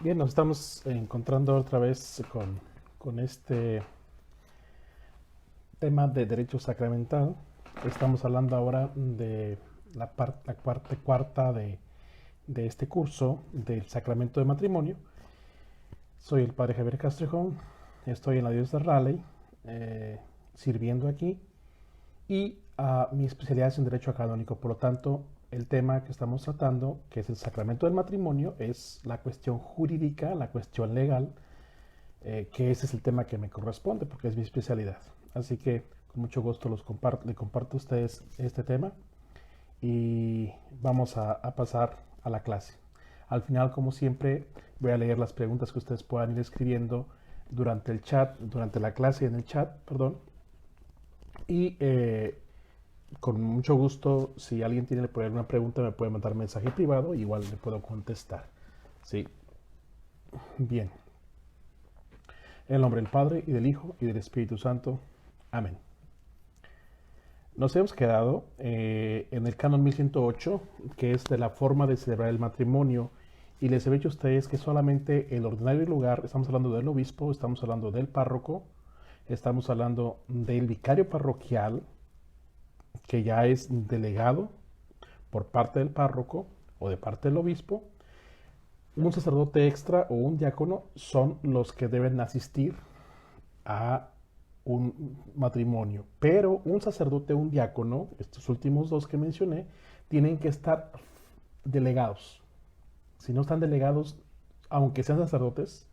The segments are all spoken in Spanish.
Bien, nos estamos encontrando otra vez con este tema de derecho sacramental. Estamos hablando ahora de la parte cuarta de este curso del sacramento de matrimonio. Soy el padre Javier Castrejón, estoy en la diócesis de Raleigh, sirviendo aquí, y mi especialidad es en derecho canónico. Por lo tanto, el tema que estamos tratando, que es el sacramento del matrimonio, es la cuestión jurídica, la cuestión legal, que ese es el tema que me corresponde porque es mi especialidad. Así que con mucho gusto le comparto a ustedes este tema y vamos a pasar a la clase. Al final, como siempre, voy a leer las preguntas que ustedes puedan ir escribiendo durante el chat, durante la clase y en el chat, perdón. Y con mucho gusto, si alguien tiene por ahí alguna pregunta, me puede mandar mensaje privado, igual le puedo contestar. Sí. Bien. En el nombre del Padre, y del Hijo, y del Espíritu Santo. Amén. Nos hemos quedado en el canon 1108, que es de la forma de celebrar el matrimonio, y les he dicho a ustedes que solamente el ordinario lugar, estamos hablando del obispo, estamos hablando del párroco, estamos hablando del vicario parroquial, que ya es delegado por parte del párroco o de parte del obispo. Un sacerdote extra o un diácono son los que deben asistir a un matrimonio, pero un sacerdote o un diácono, estos últimos dos que mencioné, tienen que estar delegados. Si no están delegados, aunque sean sacerdotes,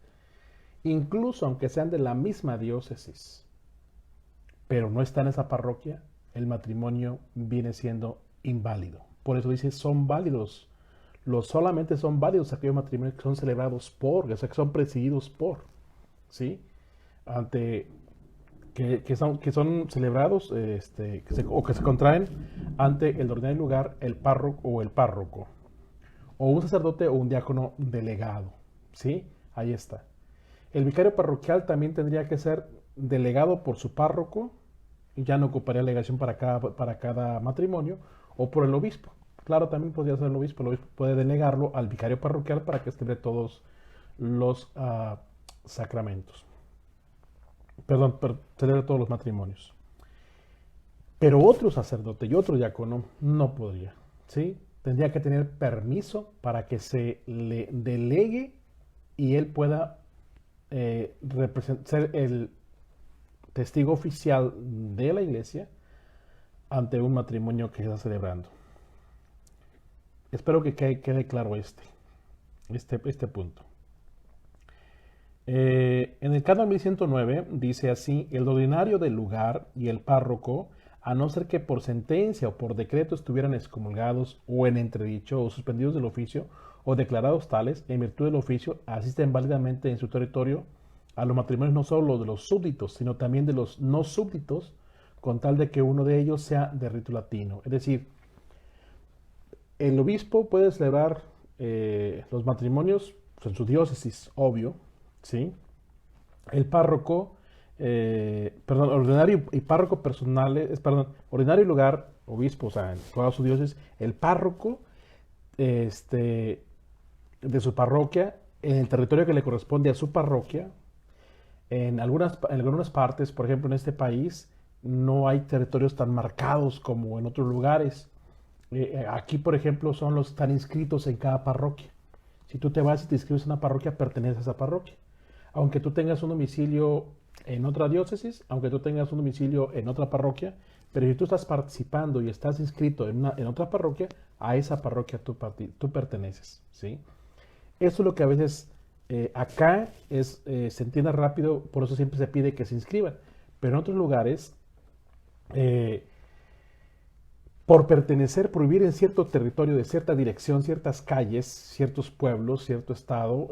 incluso aunque sean de la misma diócesis, pero no está en esa parroquia, el matrimonio viene siendo inválido. Por eso dice, son válidos. Solamente son válidos aquellos matrimonios que son celebrados por, o sea, que son presididos por, ¿sí? Ante que son celebrados o que se contraen ante el ordinario lugar, el párroco, o un sacerdote o un diácono delegado. ¿Sí? Ahí está. El vicario parroquial también tendría que ser delegado por su párroco, y ya no ocuparía delegación para cada matrimonio, o por el obispo. Claro, también podría ser el obispo puede delegarlo al vicario parroquial para que celebre todos los sacramentos. Perdón, celebra todos los matrimonios. Pero otro sacerdote y otro diácono no podría, ¿sí? Tendría que tener permiso para que se le delegue y él pueda ser el testigo oficial de la iglesia ante un matrimonio que se está celebrando. Espero que quede claro este punto. En el canon 1109 dice así: el ordinario del lugar y el párroco, a no ser que por sentencia o por decreto estuvieran excomulgados o en entredicho o suspendidos del oficio o declarados tales, en virtud del oficio, asisten válidamente en su territorio a los matrimonios no solo de los súbditos, sino también de los no súbditos, con tal de que uno de ellos sea de rito latino. Es decir, el obispo puede celebrar los matrimonios en su diócesis, obvio, ¿sí? El párroco, ordinario y párroco personales, ordinario lugar, obispo, o sea, en toda su diócesis, el párroco de su parroquia, en el territorio que le corresponde a su parroquia. En algunas partes, por ejemplo, en este país, no hay territorios tan marcados como en otros lugares. Aquí, por ejemplo, son los que están inscritos en cada parroquia. Si tú te vas y te inscribes en una parroquia, perteneces a esa parroquia. Aunque tú tengas un domicilio en otra diócesis, aunque tú tengas un domicilio en otra parroquia, pero si tú estás participando y estás inscrito en otra parroquia, a esa parroquia tú perteneces, ¿sí? Eso es lo que a veces acá se entiende rápido, por eso siempre se pide que se inscriban. Pero en otros lugares, eh, por pertenecer, por vivir en cierto territorio, de cierta dirección, ciertas calles, ciertos pueblos, cierto estado,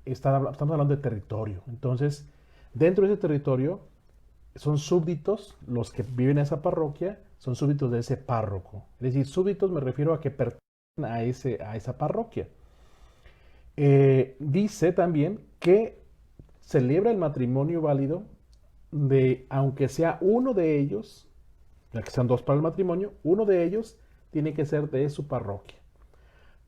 estamos hablando de territorio. Entonces, dentro de ese territorio, son súbditos los que viven en esa parroquia, son súbditos de ese párroco. Es decir, súbditos me refiero a que pertenecen a esa parroquia. Dice también que celebra el matrimonio válido aunque sea uno de ellos, ya que sean dos para el matrimonio, uno de ellos tiene que ser de su parroquia.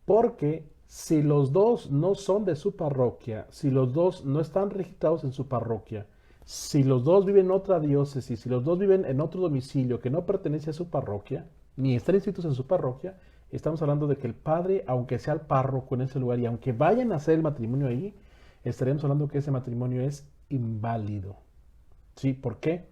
Porque Si los dos no son de su parroquia, si los dos no están registrados en su parroquia, si los dos viven en otra diócesis, si los dos viven en otro domicilio que no pertenece a su parroquia, ni están inscritos en su parroquia, estamos hablando de que el padre, aunque sea el párroco en ese lugar y aunque vayan a hacer el matrimonio ahí, estaríamos hablando que ese matrimonio es inválido. ¿Sí? ¿Por qué?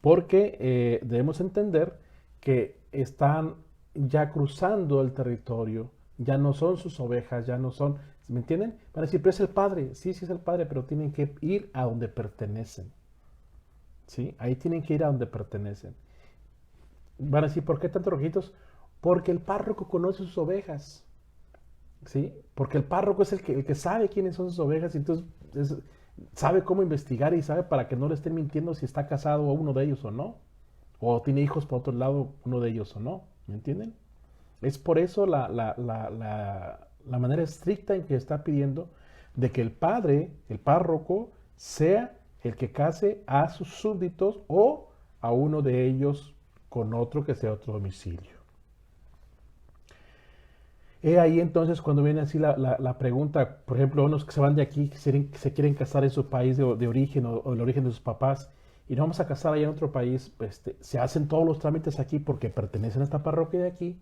Porque debemos entender que están ya cruzando el territorio, ya no son sus ovejas, ya no son, ¿me entienden? Van a decir, pero es el padre, sí, sí es el padre, pero tienen que ir a donde pertenecen, ¿sí? Ahí tienen que ir a donde pertenecen. Van a decir, ¿por qué tantos rojitos? Porque el párroco conoce sus ovejas, ¿sí? Porque el párroco es el que sabe quiénes son sus ovejas y entonces sabe cómo investigar y sabe para que no le estén mintiendo si está casado a uno de ellos o no, o tiene hijos por otro lado uno de ellos o no, ¿me entienden? Es por eso la manera estricta en que está pidiendo de que el padre, el párroco, sea el que case a sus súbditos o a uno de ellos con otro que sea otro domicilio. He ahí entonces cuando viene así la pregunta, por ejemplo, unos que se van de aquí, que se quieren casar en su país de origen o el origen de sus papás, y no vamos a casar allá en otro país, se hacen todos los trámites aquí porque pertenecen a esta parroquia de aquí,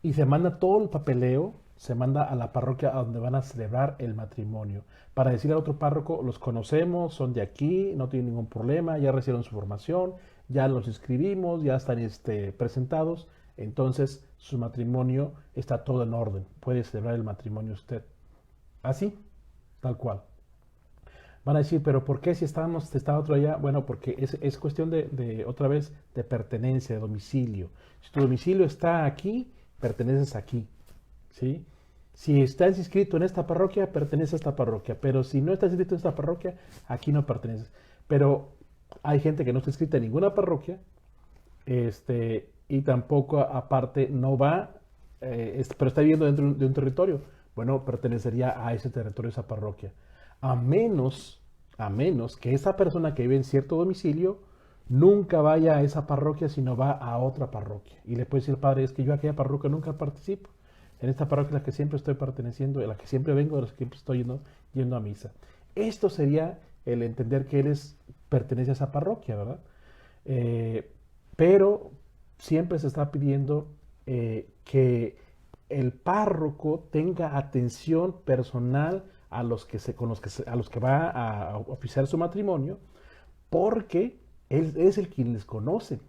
y se manda todo el papeleo, se manda a la parroquia a donde van a celebrar el matrimonio, para decirle al otro párroco, los conocemos, son de aquí, no tienen ningún problema, ya recibieron su formación, ya los inscribimos, ya están presentados, entonces su matrimonio está todo en orden, puede celebrar el matrimonio usted. Así, tal cual. Van a decir, pero ¿por qué si está otro allá? Bueno, porque es cuestión otra vez, de pertenencia, de domicilio. Si tu domicilio está aquí, perteneces aquí, ¿sí? Si estás inscrito en esta parroquia, perteneces a esta parroquia, pero si no estás inscrito en esta parroquia, aquí no perteneces. Pero hay gente que no está inscrita en ninguna parroquia, y tampoco aparte no va, pero está viviendo dentro de un territorio. Bueno, pertenecería a ese territorio, esa parroquia. A menos, a menos que esa persona que vive en cierto domicilio nunca vaya a esa parroquia, sino va a otra parroquia. Y le puede decir al padre, es que yo a aquella parroquia nunca participo. En esta parroquia es la que siempre estoy perteneciendo, en la que siempre vengo, de la que siempre estoy yendo a misa. Esto sería el entender que pertenece a esa parroquia, ¿verdad? Pero siempre se está pidiendo que el párroco tenga atención personal a los que va a oficiar su matrimonio, porque él es el quien les conoce.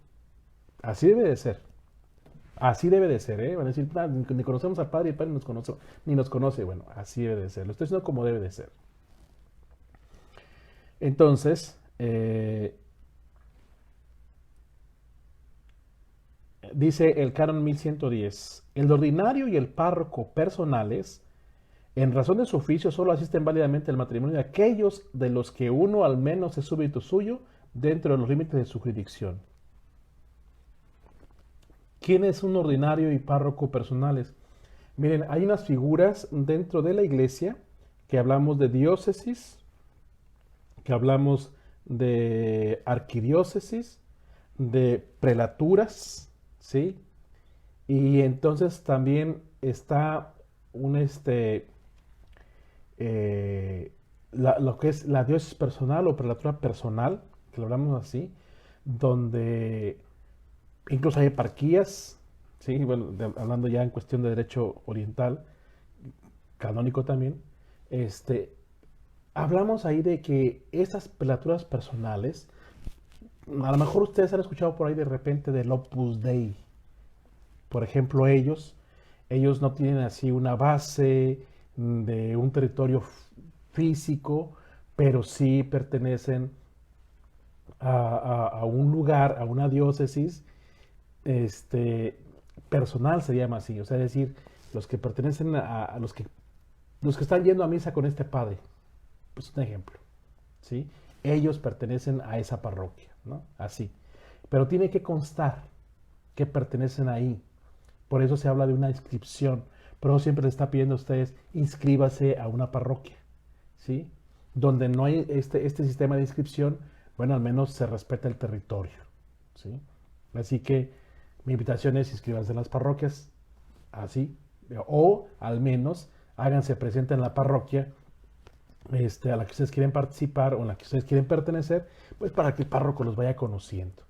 Así debe de ser. Así debe de ser, ¿eh? Van a decir, ni conocemos al padre y el padre ni nos conoce. Bueno, así debe de ser. Lo estoy diciendo como debe de ser. Entonces, dice el canon 1110, el ordinario y el párroco personales, en razón de su oficio, solo asisten válidamente al matrimonio de aquellos de los que uno al menos es súbdito suyo dentro de los límites de su jurisdicción. ¿Quién es un ordinario y párroco personales? Miren, hay unas figuras dentro de la iglesia que hablamos de diócesis, que hablamos de arquidiócesis, de prelaturas, ¿sí? Y entonces también está lo que es la diócesis personal o prelatura personal, que lo hablamos así, donde incluso hay eparquías, ¿sí? Bueno, hablando ya en cuestión de derecho oriental, canónico también, hablamos ahí de que esas prelaturas personales, a lo mejor ustedes han escuchado por ahí de repente del Opus Dei. Por ejemplo, ellos no tienen así una base de un territorio físico, pero sí pertenecen a un lugar, a una diócesis, personal se llama así, o sea, es decir, los que pertenecen a los que están yendo a misa con este padre, pues un ejemplo, ¿sí? Ellos pertenecen a esa parroquia, ¿no? Así. Pero tiene que constar que pertenecen ahí. Por eso se habla de una inscripción. Por eso siempre le está pidiendo a ustedes, inscríbase a una parroquia, ¿sí? Donde no hay este sistema de inscripción, bueno, al menos se respeta el territorio, ¿sí? Así que mi invitación es inscríbanse en las parroquias, así, O al menos háganse presente en la parroquia a la que ustedes quieren participar o en la que ustedes quieren pertenecer, pues para que el párroco los vaya conociendo.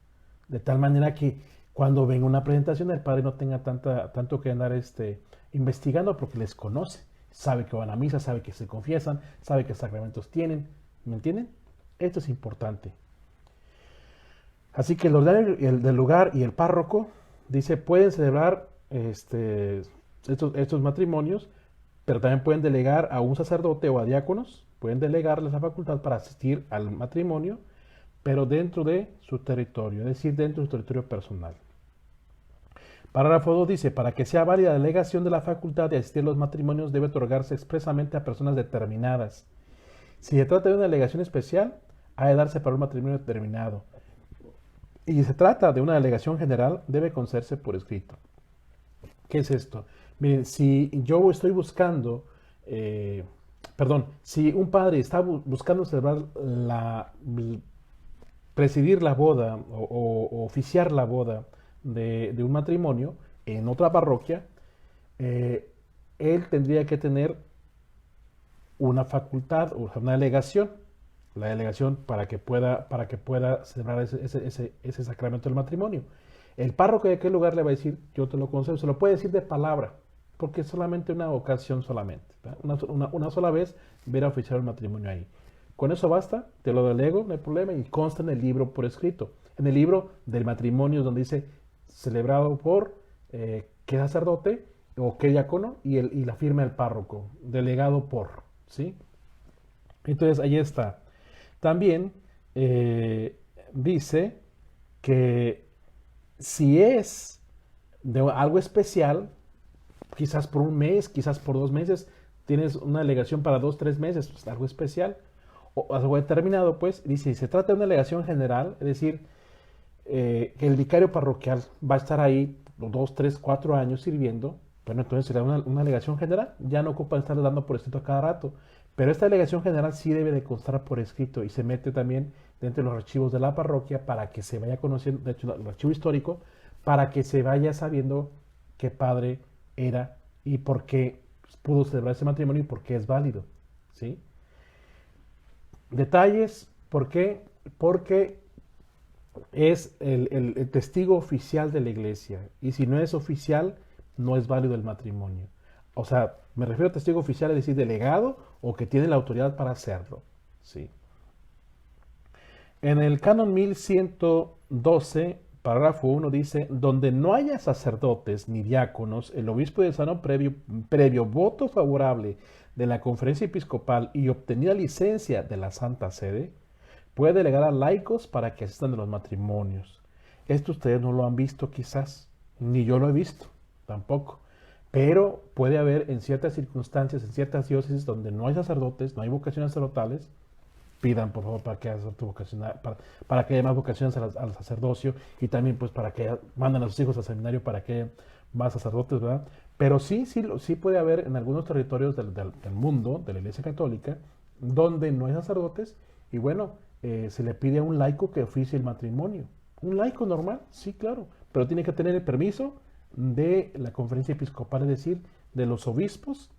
De tal manera que cuando venga una presentación el padre no tenga tanto que andar investigando, porque les conoce, sabe que van a misa, sabe que se confiesan, sabe qué sacramentos tienen. ¿Me entienden? Esto es importante. Así que el ordinario del lugar y el párroco, dice, pueden celebrar estos matrimonios, pero también pueden delegar a un sacerdote o a diáconos, pueden delegarles la facultad para asistir al matrimonio, pero dentro de su territorio, es decir, dentro de su territorio personal. Parágrafo 2 dice, para que sea válida la delegación de la facultad de asistir a los matrimonios debe otorgarse expresamente a personas determinadas. Si se trata de una delegación especial, ha de darse para un matrimonio determinado. Y si se trata de una delegación general, debe concederse por escrito. ¿Qué es esto? Miren, si yo estoy buscando, si un padre está buscando celebrar presidir la boda o oficiar la boda de un matrimonio en otra parroquia, él tendría que tener una facultad o una delegación, la delegación para que pueda celebrar ese sacramento del matrimonio. El párroco de aquel lugar le va a decir, yo te lo concedo, se lo puede decir de palabra, porque es solamente una ocasión solamente, una sola vez ver a oficiar el matrimonio ahí. Con eso basta, te lo delego, no hay problema, y consta en el libro por escrito. En el libro del matrimonio donde dice celebrado por qué sacerdote o qué diácono y la firma del párroco, delegado por, ¿sí? Entonces ahí está. También dice que si es de algo especial, quizás por un mes, quizás por 2 meses, tienes una delegación para 2, 3 meses, pues algo especial, o algo determinado, pues, dice, si se trata de una delegación general, es decir, que el vicario parroquial va a estar ahí 2, 3, 4 años sirviendo, bueno, entonces será una delegación general, ya no ocupa estar dando por escrito a cada rato, pero esta delegación general sí debe de constar por escrito y se mete también dentro de los archivos de la parroquia para que se vaya conociendo, de hecho el archivo histórico, para que se vaya sabiendo qué padre era y por qué pudo celebrar ese matrimonio y por qué es válido, ¿sí? Detalles, ¿por qué? Porque es el testigo oficial de la iglesia y si no es oficial, no es válido el matrimonio. O sea, me refiero a testigo oficial, es decir, delegado o que tiene la autoridad para hacerlo, ¿sí? En el canon 1112, parágrafo 1 dice, donde no haya sacerdotes ni diáconos, el obispo diocesano previo voto favorable de la conferencia episcopal y obtenida licencia de la Santa Sede, puede delegar a laicos para que asistan a los matrimonios. Esto ustedes no lo han visto quizás, ni yo lo he visto tampoco, pero puede haber en ciertas circunstancias, en ciertas diócesis donde no hay sacerdotes, no hay vocaciones sacerdotales, pidan por favor para que haya, para que haya más vocaciones al sacerdocio y también pues para que manden a sus hijos al seminario para que haya más sacerdotes, ¿verdad? Pero sí puede haber en algunos territorios del mundo, de la Iglesia Católica, donde no hay sacerdotes y bueno, se le pide a un laico que oficie el matrimonio. Un laico normal, sí, claro, pero tiene que tener el permiso de la conferencia episcopal, es decir, de los obispos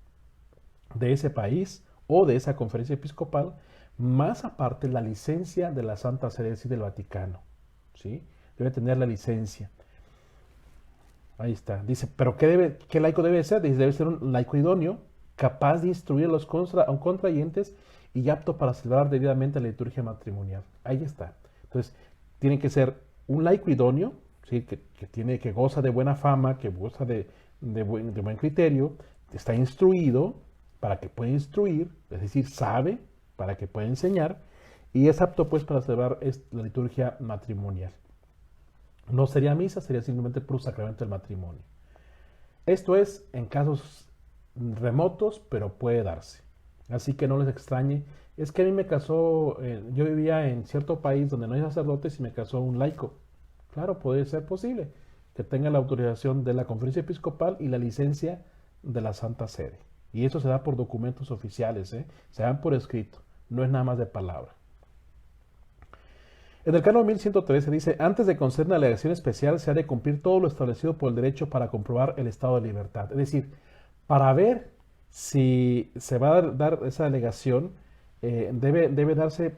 de ese país o de esa conferencia episcopal, más aparte la licencia de la Santa Sede y del Vaticano, ¿sí? Debe tener la licencia. Ahí está. Dice, ¿pero qué laico debe ser? Dice, debe ser un laico idóneo, capaz de instruir a los contrayentes y apto para celebrar debidamente la liturgia matrimonial. Ahí está. Entonces, tiene que ser un laico idóneo, ¿sí? que goza de buena fama, que goza de buen criterio, está instruido para que pueda instruir, es decir, sabe para que pueda enseñar, y es apto pues para celebrar la liturgia matrimonial. No sería misa, sería simplemente puro sacramento del matrimonio. Esto es en casos remotos, pero puede darse. Así que no les extrañe. Es que a mí me casó, yo vivía en cierto país donde no hay sacerdotes y me casó un laico. Claro, puede ser posible que tenga la autorización de la conferencia episcopal y la licencia de la Santa Sede. Y eso se da por documentos oficiales, se dan por escrito, no es nada más de palabra. En el canon 1113 dice, antes de conceder una delegación especial se ha de cumplir todo lo establecido por el derecho para comprobar el estado de libertad. Es decir, Para ver si se va a dar esa alegación, debe darse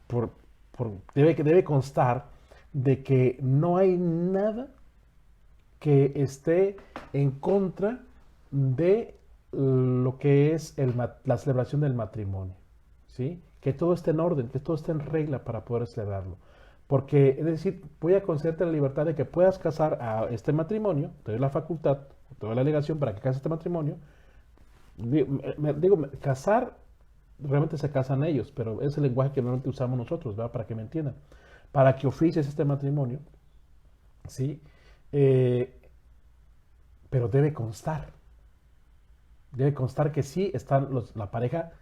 por, debe constar de que no hay nada que esté en contra de lo que es la celebración del matrimonio, ¿sí? Que todo esté en orden, que todo esté en regla para poder celebrarlo. Porque, es decir, voy a concederte la libertad de que puedas casar a este matrimonio, te doy la facultad, te doy la alegación para que cases este matrimonio. Digo, casar, realmente se casan ellos, pero es el lenguaje que normalmente usamos nosotros, ¿verdad? Para que me entiendan. Para que oficies este matrimonio, ¿sí? Eh, pero debe constar que sí, la pareja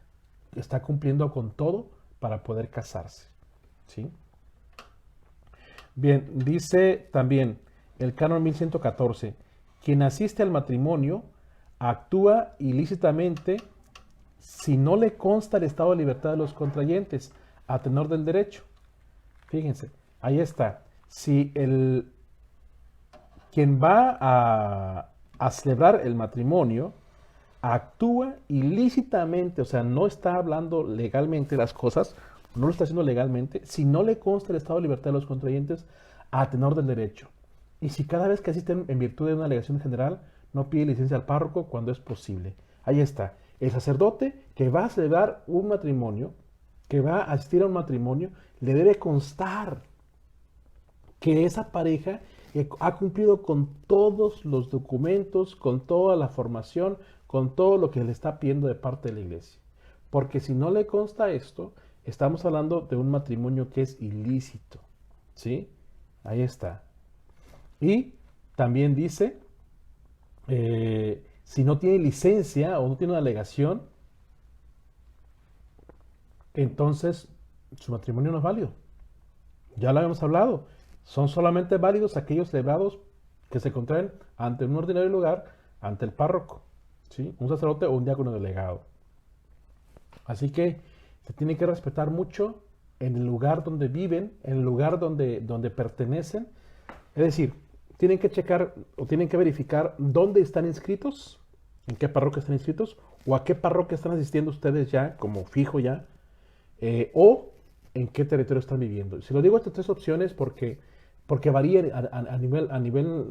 está cumpliendo con todo para poder casarse, ¿sí? Bien, dice también el canon 1114, quien asiste al matrimonio actúa ilícitamente si no le consta el estado de libertad de los contrayentes a tenor del derecho. Fíjense, ahí está. Si quien va a celebrar el matrimonio actúa ilícitamente, o sea, no está hablando legalmente las cosas, no lo está haciendo legalmente, si no le consta el estado de libertad de los contrayentes a tenor del derecho. Y si cada vez que asisten en virtud de una alegación general, no pide licencia al párroco cuando es posible. Ahí está. El sacerdote que va a celebrar un matrimonio, que va a asistir a un matrimonio, le debe constar que esa pareja ha cumplido con todos los documentos, con toda la formación, con todo lo que le está pidiendo de parte de la iglesia. Porque si no le consta esto, estamos hablando de un matrimonio que es ilícito. ¿Sí? Ahí está. Y también dice, si no tiene licencia o no tiene una alegación, entonces su matrimonio no es válido. Ya lo habíamos hablado. Son solamente válidos aquellos celebrados que se contraen ante un ordinario lugar, ante el párroco, ¿sí? Un sacerdote o un diácono delegado. Así que se tiene que respetar mucho en el lugar donde viven, en el lugar donde pertenecen. Es decir, tienen que checar o tienen que verificar dónde están inscritos, en qué parroquia están inscritos, o a qué parroquia están asistiendo ustedes ya, como fijo ya, o en qué territorio están viviendo. Si lo digo estas tres opciones porque varía a nivel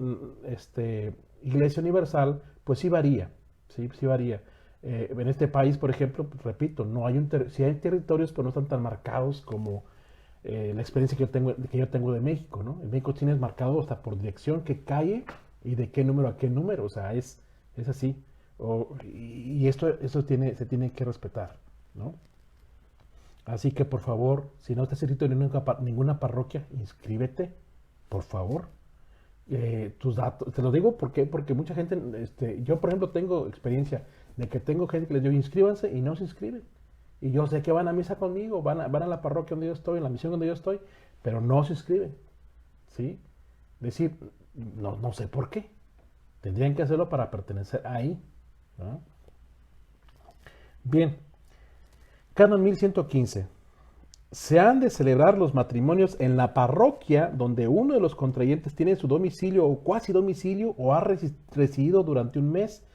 Iglesia Universal, pues sí varía, sí varía. En este país, por ejemplo, pues, repito, no hay si hay territorios, pero no están tan marcados como la experiencia que yo tengo de México, ¿no? En México tienes marcado hasta por dirección, qué calle y de qué número a qué número, o sea, es así. Y esto se tiene que respetar, ¿no? Así que por favor, si no estás inscrito en ninguna parroquia, inscríbete, por favor. Tus datos, te lo digo porque mucha gente, yo por ejemplo tengo experiencia de que tengo gente que les digo inscríbanse y no se inscriben. Y yo sé que van a misa conmigo, van a la parroquia donde yo estoy, en la misión donde yo estoy, pero no se inscriben, ¿sí? Decir, no sé por qué. Tendrían que hacerlo para pertenecer ahí, ¿no? Bien, canon 1115. Se han de celebrar los matrimonios en la parroquia donde uno de los contrayentes tiene su domicilio o cuasi domicilio o ha residido durante un mes,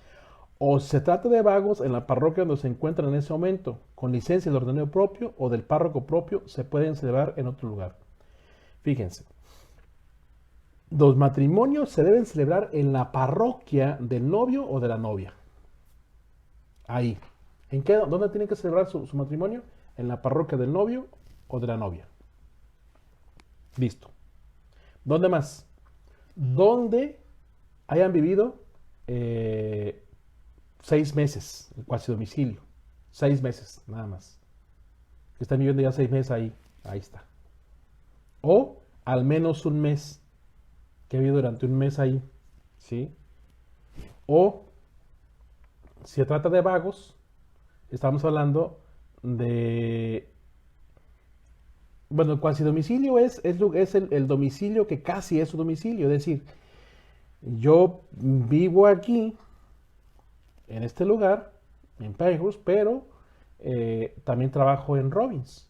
o se trata de vagos en la parroquia donde se encuentran en ese momento, con licencia del ordinario propio o del párroco propio, se pueden celebrar en otro lugar. Fíjense, los matrimonios se deben celebrar en la parroquia del novio o de la novia. Ahí. ¿Dónde tienen que celebrar su matrimonio? En la parroquia del novio o de la novia. Listo. ¿Dónde más? Donde hayan vivido 6 meses en cuasi domicilio. 6 meses, nada más. Están viviendo ya 6 meses ahí. Ahí está. O al menos un mes. Que ha vivido durante un mes ahí. ¿Sí? O si se trata de vagos, estamos hablando de... Bueno, el cuasi domicilio es el domicilio que casi es su domicilio. Es decir, yo vivo aquí, en este lugar, en Pinehurst, pero también trabajo en Robbins.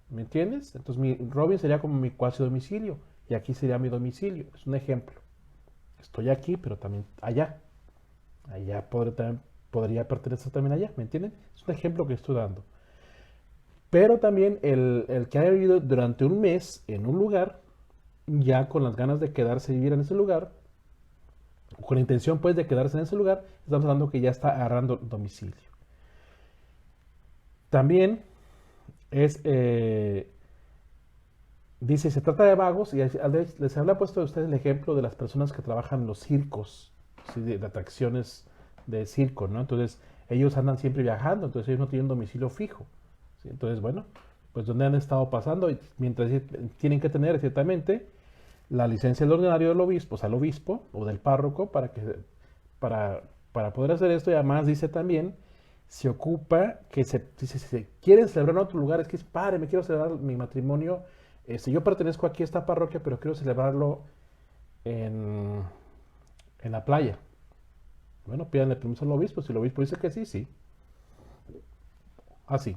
¿Me entiendes? Entonces Robbins sería como mi cuasi domicilio y aquí sería mi domicilio. Es un ejemplo. Estoy aquí, pero también allá. Allá podré también podría pertenecer también allá, ¿me entienden? Es un ejemplo que estoy dando. Pero también el que haya vivido durante un mes en un lugar, ya con las ganas de quedarse y vivir en ese lugar, con la intención pues de quedarse en ese lugar, estamos hablando que ya está agarrando domicilio. También es, dice, se trata de vagos, y les había puesto a ustedes el ejemplo de las personas que trabajan en los circos, ¿sí? De atracciones de circo, ¿no? Entonces, ellos andan siempre viajando, entonces ellos no tienen domicilio fijo, ¿sí? Entonces, bueno, pues donde han estado pasando, y mientras tienen que tener ciertamente la licencia del ordinario del obispo, o sea, el obispo o del párroco, para, para poder hacer esto. Y además dice también, se ocupa que si se quieren celebrar en otro lugar, es que es padre, me quiero celebrar mi matrimonio, yo pertenezco aquí a esta parroquia, pero quiero celebrarlo en, en la playa. Bueno, pídanle permiso al obispo, si el obispo dice que sí, sí. Así,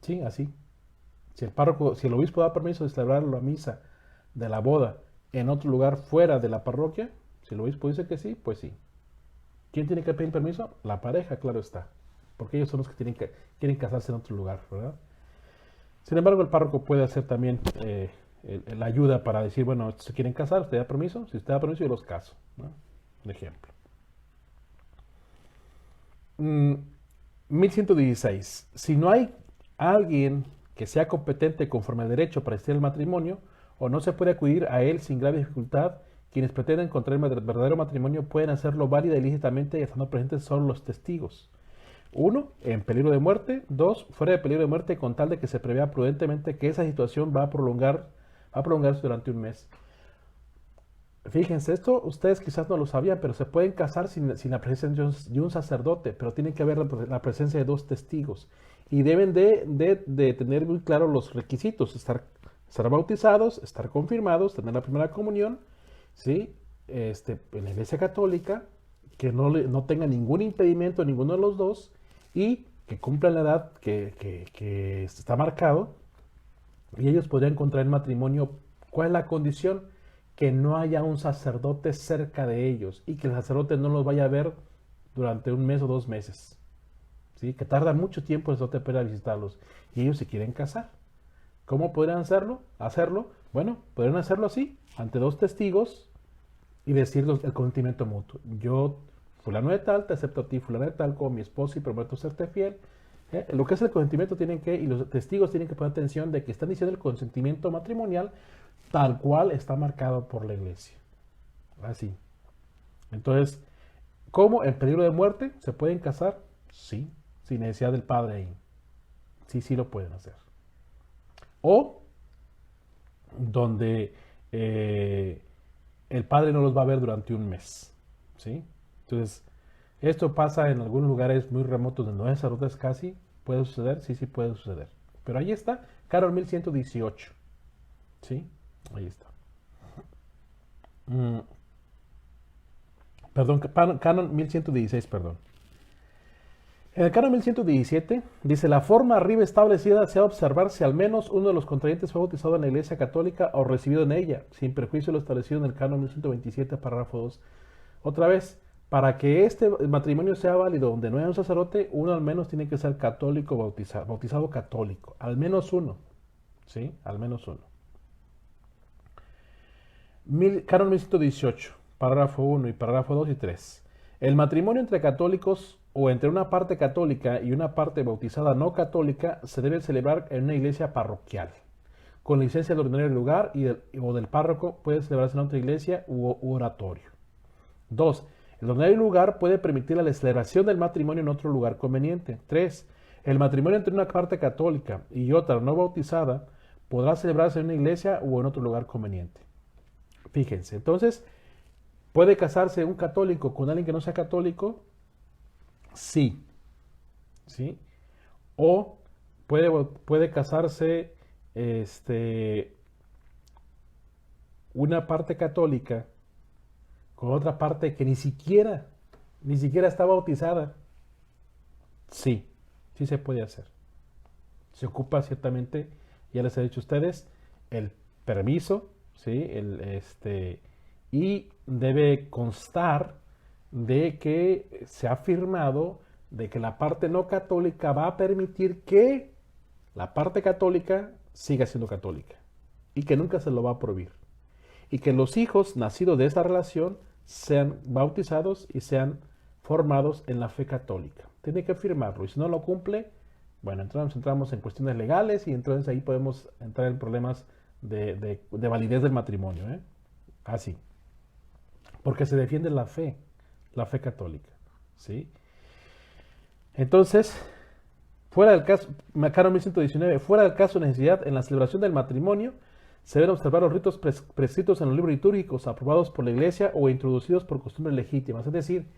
sí, así. Si el párroco, si el obispo da permiso de celebrar la misa de la boda en otro lugar fuera de la parroquia, si el obispo dice que sí, pues sí. ¿Quién tiene que pedir permiso? La pareja, claro está. Porque ellos son los que quieren casarse en otro lugar, ¿verdad? Sin embargo, el párroco puede hacer también la ayuda para decir, bueno, se quieren casar, ¿usted da permiso? Si usted da permiso, yo los caso, ¿no? Un ejemplo. 1116. Si no hay alguien que sea competente conforme al derecho para asistir al matrimonio, o no se puede acudir a él sin grave dificultad, quienes pretenden contraer el verdadero matrimonio pueden hacerlo válida y lícitamente, estando presentes solo los testigos. 1. En peligro de muerte. 2. Fuera de peligro de muerte, con tal de que se prevea prudentemente que esa situación va a prolongarse durante un mes. Fíjense, esto ustedes quizás no lo sabían, pero se pueden casar sin la presencia de un sacerdote, pero tiene que haber la presencia de 2 testigos. Y deben de tener muy claros los requisitos: estar bautizados, estar confirmados, tener la primera comunión, ¿sí? En la Iglesia Católica, que no tenga ningún impedimento en ninguno de los dos, y que cumplan la edad que está marcado, y ellos podrían contraer matrimonio. ¿Cuál es la condición? Que no haya un sacerdote cerca de ellos y que el sacerdote no los vaya a ver durante un mes o 2 meses, ¿sí? Que tarda mucho tiempo el sacerdote para visitarlos, y ellos se quieren casar. ¿Cómo podrían hacerlo? Bueno, podrían hacerlo así, ante 2 testigos, y decir el consentimiento mutuo. Yo, fulano de tal, te acepto a ti, fulano de tal, como mi esposo, y prometo serte fiel. Lo que es el consentimiento y los testigos tienen que poner atención de que están diciendo el consentimiento matrimonial tal cual está marcado por la iglesia. Así. Entonces, ¿cómo? ¿En peligro de muerte se pueden casar? Sí, sin necesidad del padre ahí. Sí, sí lo pueden hacer. O donde el padre no los va a ver durante un mes, ¿sí? Entonces, esto pasa en algunos lugares muy remotos donde no hay sacerdotes casi. ¿Puede suceder? Sí, sí puede suceder. Pero ahí está, Canon 1118, ¿sí? Ahí está. Perdón, Canon 1116, perdón. En el Canon 1117 dice: la forma arriba establecida se ha de observar si al menos uno de los contrayentes fue bautizado en la Iglesia Católica o recibido en ella, sin perjuicio de lo establecido en el Canon 1127, párrafo 2. Otra vez, para que este matrimonio sea válido donde no haya un sacerdote, uno al menos tiene que ser católico bautizado católico. Al menos uno. ¿Sí? Al menos uno. Canon 1118, párrafo 1 y párrafo 2 y 3. El matrimonio entre católicos o entre una parte católica y una parte bautizada no católica se debe celebrar en una iglesia parroquial. Con licencia del ordinario del lugar o del párroco, puede celebrarse en otra iglesia u oratorio. 2. El ordinario lugar puede permitir la celebración del matrimonio en otro lugar conveniente. 3. El matrimonio entre una parte católica y otra no bautizada podrá celebrarse en una iglesia o en otro lugar conveniente. Fíjense, entonces, ¿puede casarse un católico con alguien que no sea católico? Sí. ¿Sí? O puede casarse una parte católica con otra parte que ni siquiera está bautizada. Sí, sí se puede hacer. Se ocupa ciertamente, ya les he dicho a ustedes, el permiso, ¿sí? Y debe constar de que se ha afirmado de que la parte no católica va a permitir que la parte católica siga siendo católica y que nunca se lo va a prohibir. Y que los hijos nacidos de esa relación sean bautizados y sean formados en la fe católica. Tiene que firmarlo y si no lo cumple, bueno, entonces entramos en cuestiones legales y entonces ahí podemos entrar en problemas de validez del matrimonio. Así. Porque se defiende la fe católica. ¿Sí? Entonces, fuera del caso, Canon 1119, fuera del caso de necesidad, en la celebración del matrimonio, se deben observar los ritos prescritos en los libros litúrgicos, aprobados por la Iglesia o introducidos por costumbres legítimas. Es decir,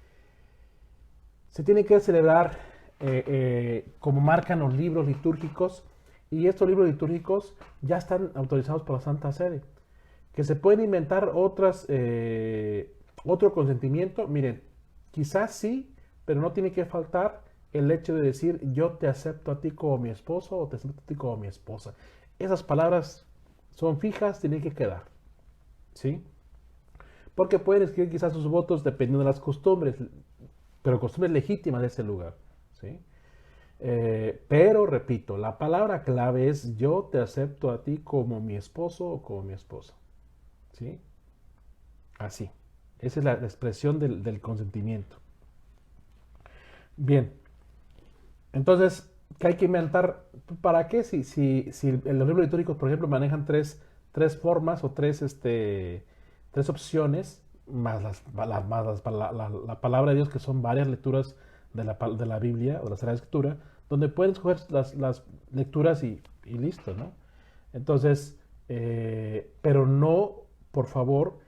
se tiene que celebrar como marcan los libros litúrgicos, y estos libros litúrgicos ya están autorizados por la Santa Sede. Que se pueden inventar otro consentimiento, miren, quizás sí, pero no tiene que faltar el hecho de decir yo te acepto a ti como mi esposo o te acepto a ti como mi esposa. Esas palabras son fijas, tienen que quedar, ¿sí? Porque pueden escribir quizás sus votos dependiendo de las costumbres, pero costumbres legítimas de ese lugar, ¿sí? Pero repito, la palabra clave es yo te acepto a ti como mi esposo o como mi esposa, ¿sí? Así. Esa es la expresión del consentimiento. Bien. Entonces, ¿qué hay que inventar? ¿Para qué? Si los libros litúrgicos, por ejemplo, manejan tres formas o tres opciones, más la palabra de Dios, que son varias lecturas de la Biblia o de la Sagrada Escritura, donde pueden escoger las lecturas y listo, ¿no? Entonces, pero no, por favor,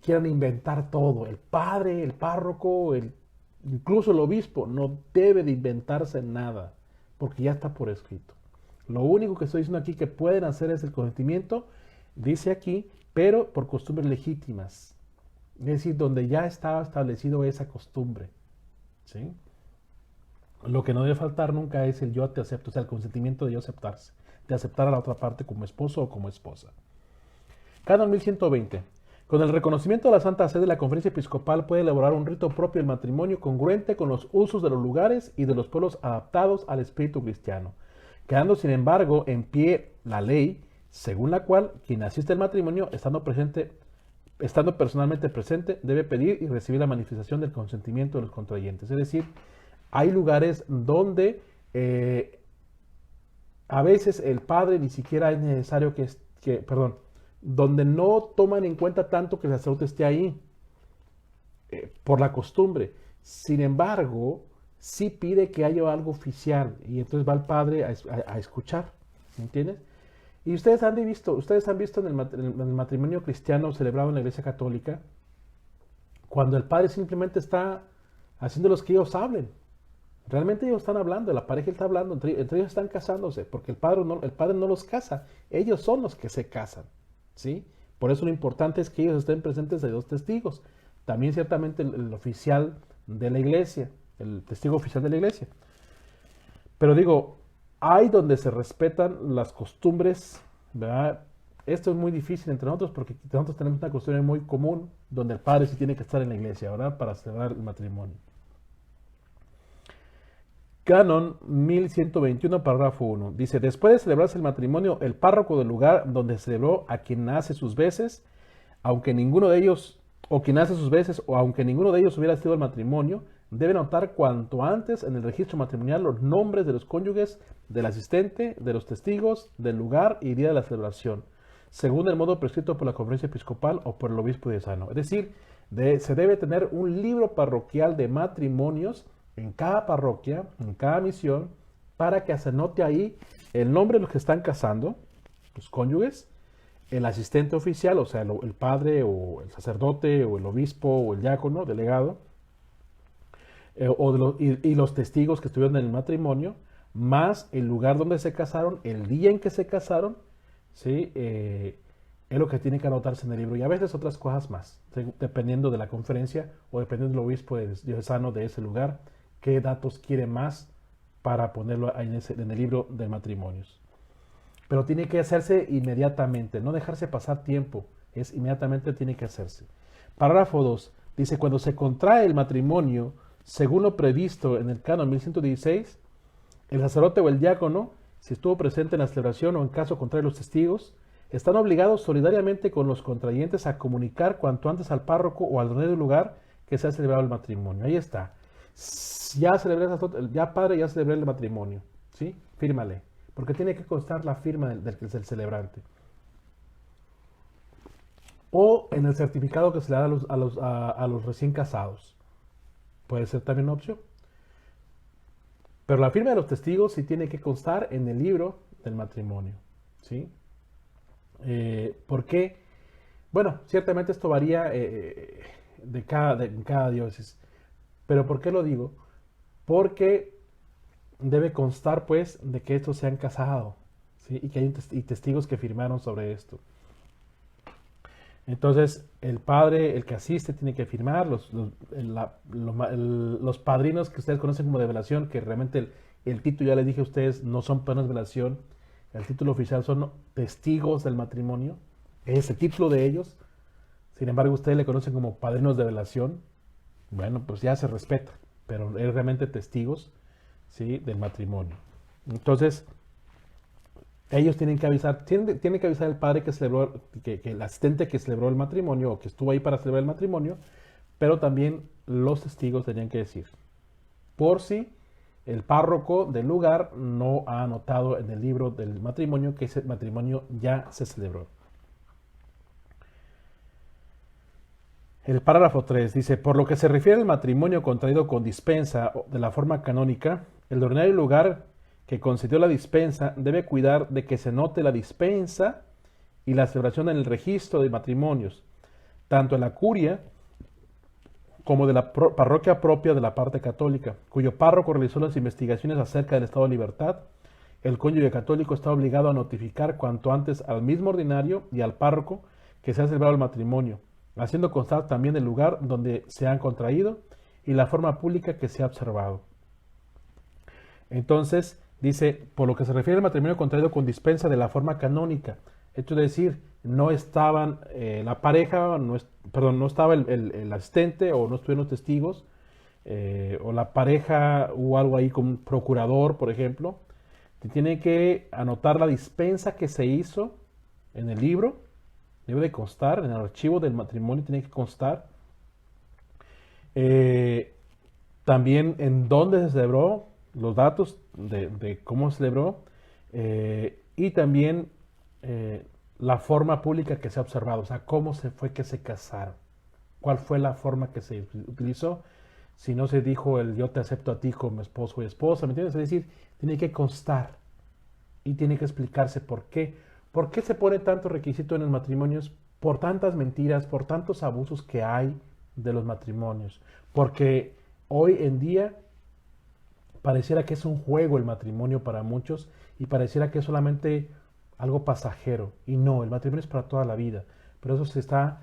quieran inventar todo. El padre, el párroco, incluso el obispo no debe de inventarse nada, porque ya está por escrito. Lo único que estoy diciendo aquí que pueden hacer es el consentimiento, dice aquí, pero por costumbres legítimas. Es decir, donde ya estaba establecido esa costumbre, ¿sí? Lo que no debe faltar nunca es el yo te acepto, o sea, el consentimiento de yo aceptarse, de aceptar a la otra parte como esposo o como esposa. Canon 1120. Con el reconocimiento de la Santa Sede, la Conferencia Episcopal puede elaborar un rito propio del matrimonio congruente con los usos de los lugares y de los pueblos adaptados al espíritu cristiano, quedando sin embargo en pie la ley, según la cual quien asiste al matrimonio, estando personalmente presente, debe pedir y recibir la manifestación del consentimiento de los contrayentes. Es decir, hay lugares donde a veces el padre ni siquiera es necesario donde no toman en cuenta tanto que el sacerdote esté ahí, por la costumbre. Sin embargo, sí pide que haya algo oficial, y entonces va el padre a escuchar, ¿me entiendes? Y ustedes han visto en el matrimonio cristiano celebrado en la Iglesia Católica, cuando el padre simplemente está haciendo los que ellos hablen. Realmente ellos están hablando, la pareja está hablando, entre ellos están casándose, porque el padre no los casa, ellos son los que se casan, ¿sí? Por eso lo importante es que ellos estén presentes de dos testigos. También ciertamente el oficial de la iglesia, el testigo oficial de la iglesia. Pero digo, hay donde se respetan las costumbres, ¿verdad? Esto es muy difícil entre nosotros porque nosotros tenemos una costumbre muy común donde el padre sí tiene que estar en la iglesia, ¿verdad? Para celebrar el matrimonio. Canon 1121, párrafo 1. Dice, después de celebrarse el matrimonio, el párroco del lugar donde celebró a quien hace sus veces, aunque ninguno de ellos, o quien hace sus veces, o aunque ninguno de ellos hubiera sido el matrimonio, debe anotar cuanto antes en el registro matrimonial los nombres de los cónyuges, del asistente, de los testigos, del lugar y día de la celebración, según el modo prescrito por la Conferencia Episcopal o por el obispo diocesano. Es decir, se debe tener un libro parroquial de matrimonios en cada parroquia, en cada misión, para que se anote ahí el nombre de los que están casando, los cónyuges, el asistente oficial, o sea, el padre o el sacerdote o el obispo o el diácono, delegado, y los testigos que estuvieron en el matrimonio, más el lugar donde se casaron, el día en que se casaron, ¿sí? Es lo que tiene que anotarse en el libro, y a veces otras cosas más, dependiendo de la conferencia o dependiendo del obispo diocesano de ese lugar, qué datos quiere más para ponerlo en el libro de matrimonios. Pero tiene que hacerse inmediatamente, no dejarse pasar tiempo, inmediatamente tiene que hacerse. Párrafo 2. Dice, cuando se contrae el matrimonio, según lo previsto en el canon 1116, el sacerdote o el diácono, si estuvo presente en la celebración o en caso contrario los testigos, están obligados solidariamente con los contrayentes a comunicar cuanto antes al párroco o al dueño del lugar que se ha celebrado el matrimonio. Ahí está. Ya celebré, ya padre, ya celebré el matrimonio. ¿Sí? Fírmale. Porque tiene que constar la firma del celebrante. O en el certificado que se le da a los recién casados. Puede ser también una opción. Pero la firma de los testigos sí tiene que constar en el libro del matrimonio. ¿Sí? ¿Por qué? Bueno, ciertamente esto varía en cada diócesis. Pero ¿por qué lo digo? Porque debe constar, pues, de que estos se han casado, ¿sí? Y que hay testigos que firmaron sobre esto. Entonces, el padre, el que asiste, tiene que firmar, los padrinos que ustedes conocen como de velación, que realmente el título, ya les dije a ustedes, no son padrinos de velación, el título oficial son testigos del matrimonio, es el título de ellos. Sin embargo, ustedes le conocen como padrinos de velación. Bueno, pues ya se respeta, pero es realmente testigos, ¿sí?, del matrimonio. Entonces, ellos tienen que avisar, tiene que avisar el padre que celebró, que el asistente que celebró el matrimonio o que estuvo ahí para celebrar el matrimonio, pero también los testigos tenían que decir, por si el párroco del lugar no ha anotado en el libro del matrimonio que ese matrimonio ya se celebró. El párrafo 3 dice, por lo que se refiere al matrimonio contraído con dispensa de la forma canónica, el ordinario lugar que concedió la dispensa debe cuidar de que se note la dispensa y la celebración en el registro de matrimonios, tanto en la curia como de la parroquia propia de la parte católica, cuyo párroco realizó las investigaciones acerca del estado de libertad. El cónyuge católico está obligado a notificar cuanto antes al mismo ordinario y al párroco que se ha celebrado el matrimonio, haciendo constar también el lugar donde se han contraído y la forma pública que se ha observado. Entonces, dice, por lo que se refiere al matrimonio contraído con dispensa de la forma canónica, esto es decir, no estaban la pareja, no estaba el asistente o no estuvieron los testigos, o la pareja o algo ahí como un procurador, por ejemplo, te tiene que anotar la dispensa que se hizo en el libro, debe de constar, en el archivo del matrimonio tiene que constar, también en dónde se celebró, los datos de cómo se celebró, y también la forma pública que se ha observado, o sea, cómo se fue que se casaron, cuál fue la forma que se utilizó, si no se dijo el yo te acepto a ti como esposo y esposa, ¿me entiendes? Es decir, tiene que constar y tiene que explicarse por qué. ¿Por qué se pone tanto requisito en los matrimonios? Por tantas mentiras, por tantos abusos que hay de los matrimonios. Porque hoy en día pareciera que es un juego el matrimonio para muchos y pareciera que es solamente algo pasajero. Y no, el matrimonio es para toda la vida. Pero eso se está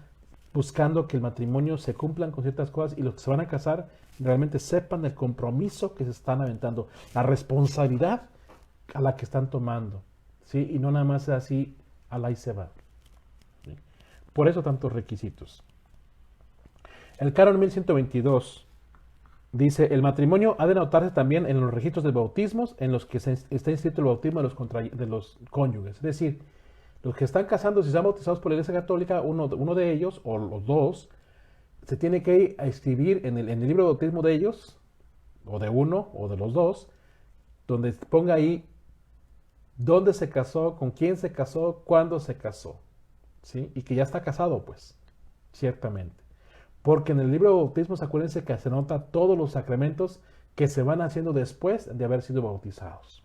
buscando que el matrimonio se cumplan con ciertas cosas y los que se van a casar realmente sepan el compromiso que se están aventando, la responsabilidad a la que están tomando, ¿sí? Y no nada más así, al ahí se va. ¿Sí? Por eso tantos requisitos. El canon 1122 dice, el matrimonio ha de notarse también en los registros de bautismos en los que está inscrito el bautismo de los cónyuges. Es decir, los que están casando, si están bautizados por la Iglesia Católica, uno de ellos, o los dos, se tiene que ir a escribir en el libro de bautismo de ellos, o de uno, o de los dos, donde ponga ahí dónde se casó, con quién se casó, cuándo se casó, ¿sí? Y que ya está casado, pues, ciertamente. Porque en el libro de bautismos, acuérdense que se nota todos los sacramentos que se van haciendo después de haber sido bautizados.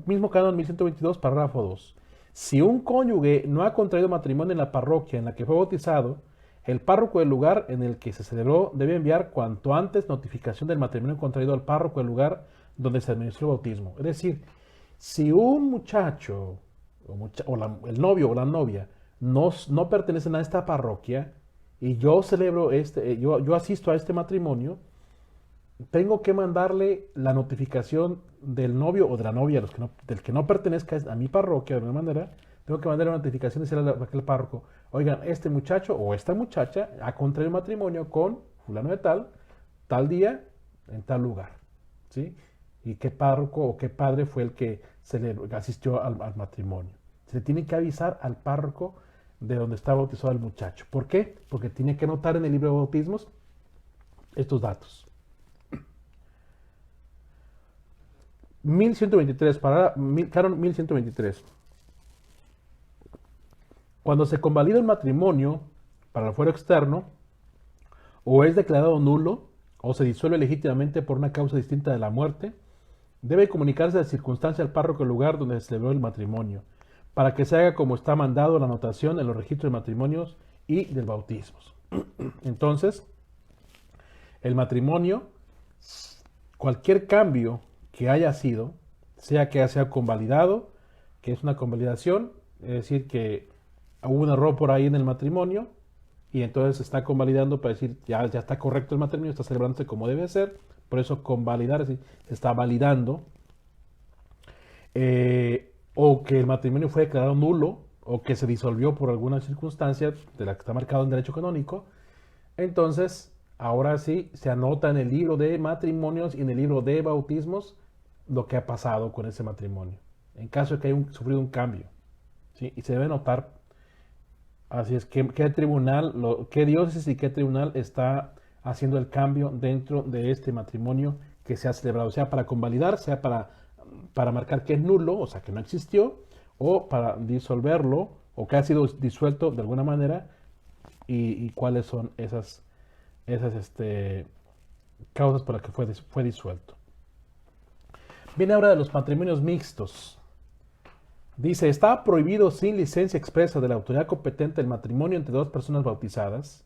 Mismo canon 1122, párrafo 2. Si un cónyuge no ha contraído matrimonio en la parroquia en la que fue bautizado, el párroco del lugar en el que se celebró debe enviar cuanto antes notificación del matrimonio contraído al párroco del lugar donde se administró el bautismo. Es decir, si un muchacho el novio o la novia no pertenecen a esta parroquia y yo celebro yo asisto a este matrimonio, tengo que mandarle la notificación del novio o de la novia, del que no pertenezca a mi parroquia de alguna manera, tengo que mandarle una notificación y decirle a aquel párroco, oigan, este muchacho o esta muchacha ha contraído matrimonio con fulano de tal día, en tal lugar, ¿sí? Y qué párroco o qué padre fue el que asistió al matrimonio. Se le tiene que avisar al párroco de donde está bautizado el muchacho. ¿Por qué? Porque tiene que anotar en el libro de bautismos estos datos. 1123, Canon 1123. Cuando se convalida el matrimonio para el fuero externo, o es declarado nulo, o se disuelve legítimamente por una causa distinta de la muerte, debe comunicarse la circunstancia al párroco del lugar donde se celebró el matrimonio, para que se haga como está mandado la anotación en los registros de matrimonios y del bautismos. Entonces, el matrimonio, cualquier cambio que haya sido, sea que sea convalidado, que es una convalidación, es decir, que hubo un error por ahí en el matrimonio, y entonces se está convalidando para decir, ya está correcto el matrimonio, está celebrándose como debe ser, por eso convalidar, es decir, se está validando, o que el matrimonio fue declarado nulo, o que se disolvió por alguna circunstancia de la que está marcado en derecho canónico, entonces ahora sí se anota en el libro de matrimonios y en el libro de bautismos lo que ha pasado con ese matrimonio, en caso de que haya sufrido un cambio, ¿sí? Y se debe notar. Así es, ¿qué tribunal, qué diócesis y qué tribunal está haciendo el cambio dentro de este matrimonio que se ha celebrado? Sea para convalidar, sea para marcar que es nulo, o sea, que no existió, o para disolverlo, o que ha sido disuelto de alguna manera, y cuáles son esas causas por las que fue disuelto. Viene ahora de los matrimonios mixtos. Dice, está prohibido sin licencia expresa de la autoridad competente el matrimonio entre dos personas bautizadas,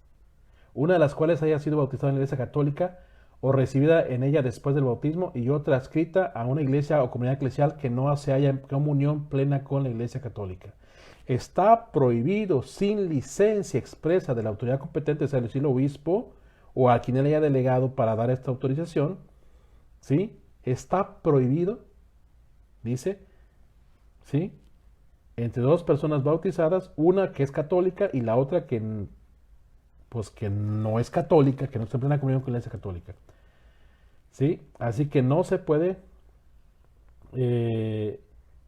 una de las cuales haya sido bautizada en la Iglesia Católica o recibida en ella después del bautismo y otra adscrita a una iglesia o comunidad eclesial que no se haya en comunión plena con la Iglesia Católica. Está prohibido sin licencia expresa de la autoridad competente, sea el obispo o a quien él haya delegado para dar esta autorización, ¿sí? Está prohibido, dice, ¿sí? Entre dos personas bautizadas, una que es católica y la otra que no es católica, que no está en plena comunión con la Iglesia Católica, ¿sí? Así que no se puede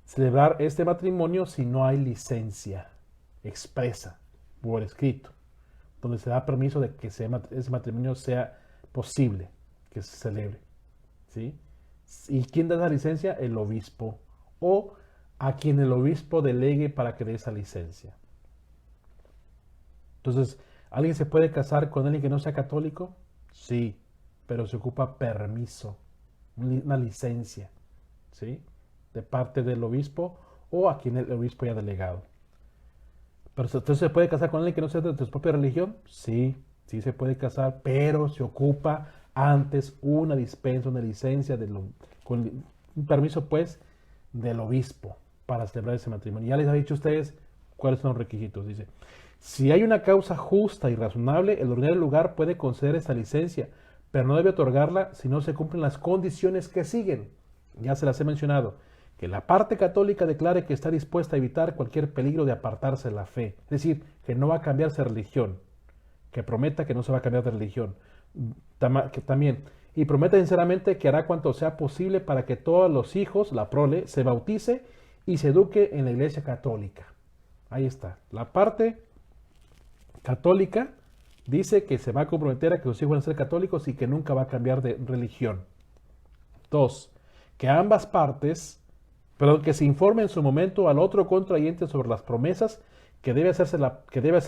celebrar este matrimonio si no hay licencia expresa por escrito, donde se da permiso de que ese matrimonio sea posible que se celebre, ¿sí? ¿Y quién da esa licencia? El obispo o a quien el obispo delegue para que dé esa licencia. Entonces, ¿alguien se puede casar con alguien que no sea católico? Sí, pero se ocupa permiso, una licencia, ¿sí? De parte del obispo o a quien el obispo haya delegado. Pero entonces, ¿se puede casar con alguien que no sea de tu propia religión? Sí, sí se puede casar, pero se ocupa antes una dispensa, una licencia, con un permiso pues del obispo para celebrar ese matrimonio. Ya les había dicho a ustedes cuáles son los requisitos. Dice, si hay una causa justa y razonable, el ordinario lugar puede conceder esa licencia, pero no debe otorgarla si no se cumplen las condiciones que siguen. Ya se las he mencionado. Que la parte católica declare que está dispuesta a evitar cualquier peligro de apartarse de la fe. Es decir, que no va a cambiarse de religión. Que prometa que no se va a cambiar de religión. Que también, y prometa sinceramente que hará cuanto sea posible para que todos los hijos, la prole, se bautice y se eduque en la Iglesia Católica. Ahí está. La parte católica dice que se va a comprometer a que sus hijos van a ser católicos y que nunca va a cambiar de religión. 2. Que ambas partes, que se informe en su momento al otro contrayente sobre las promesas que debe hacer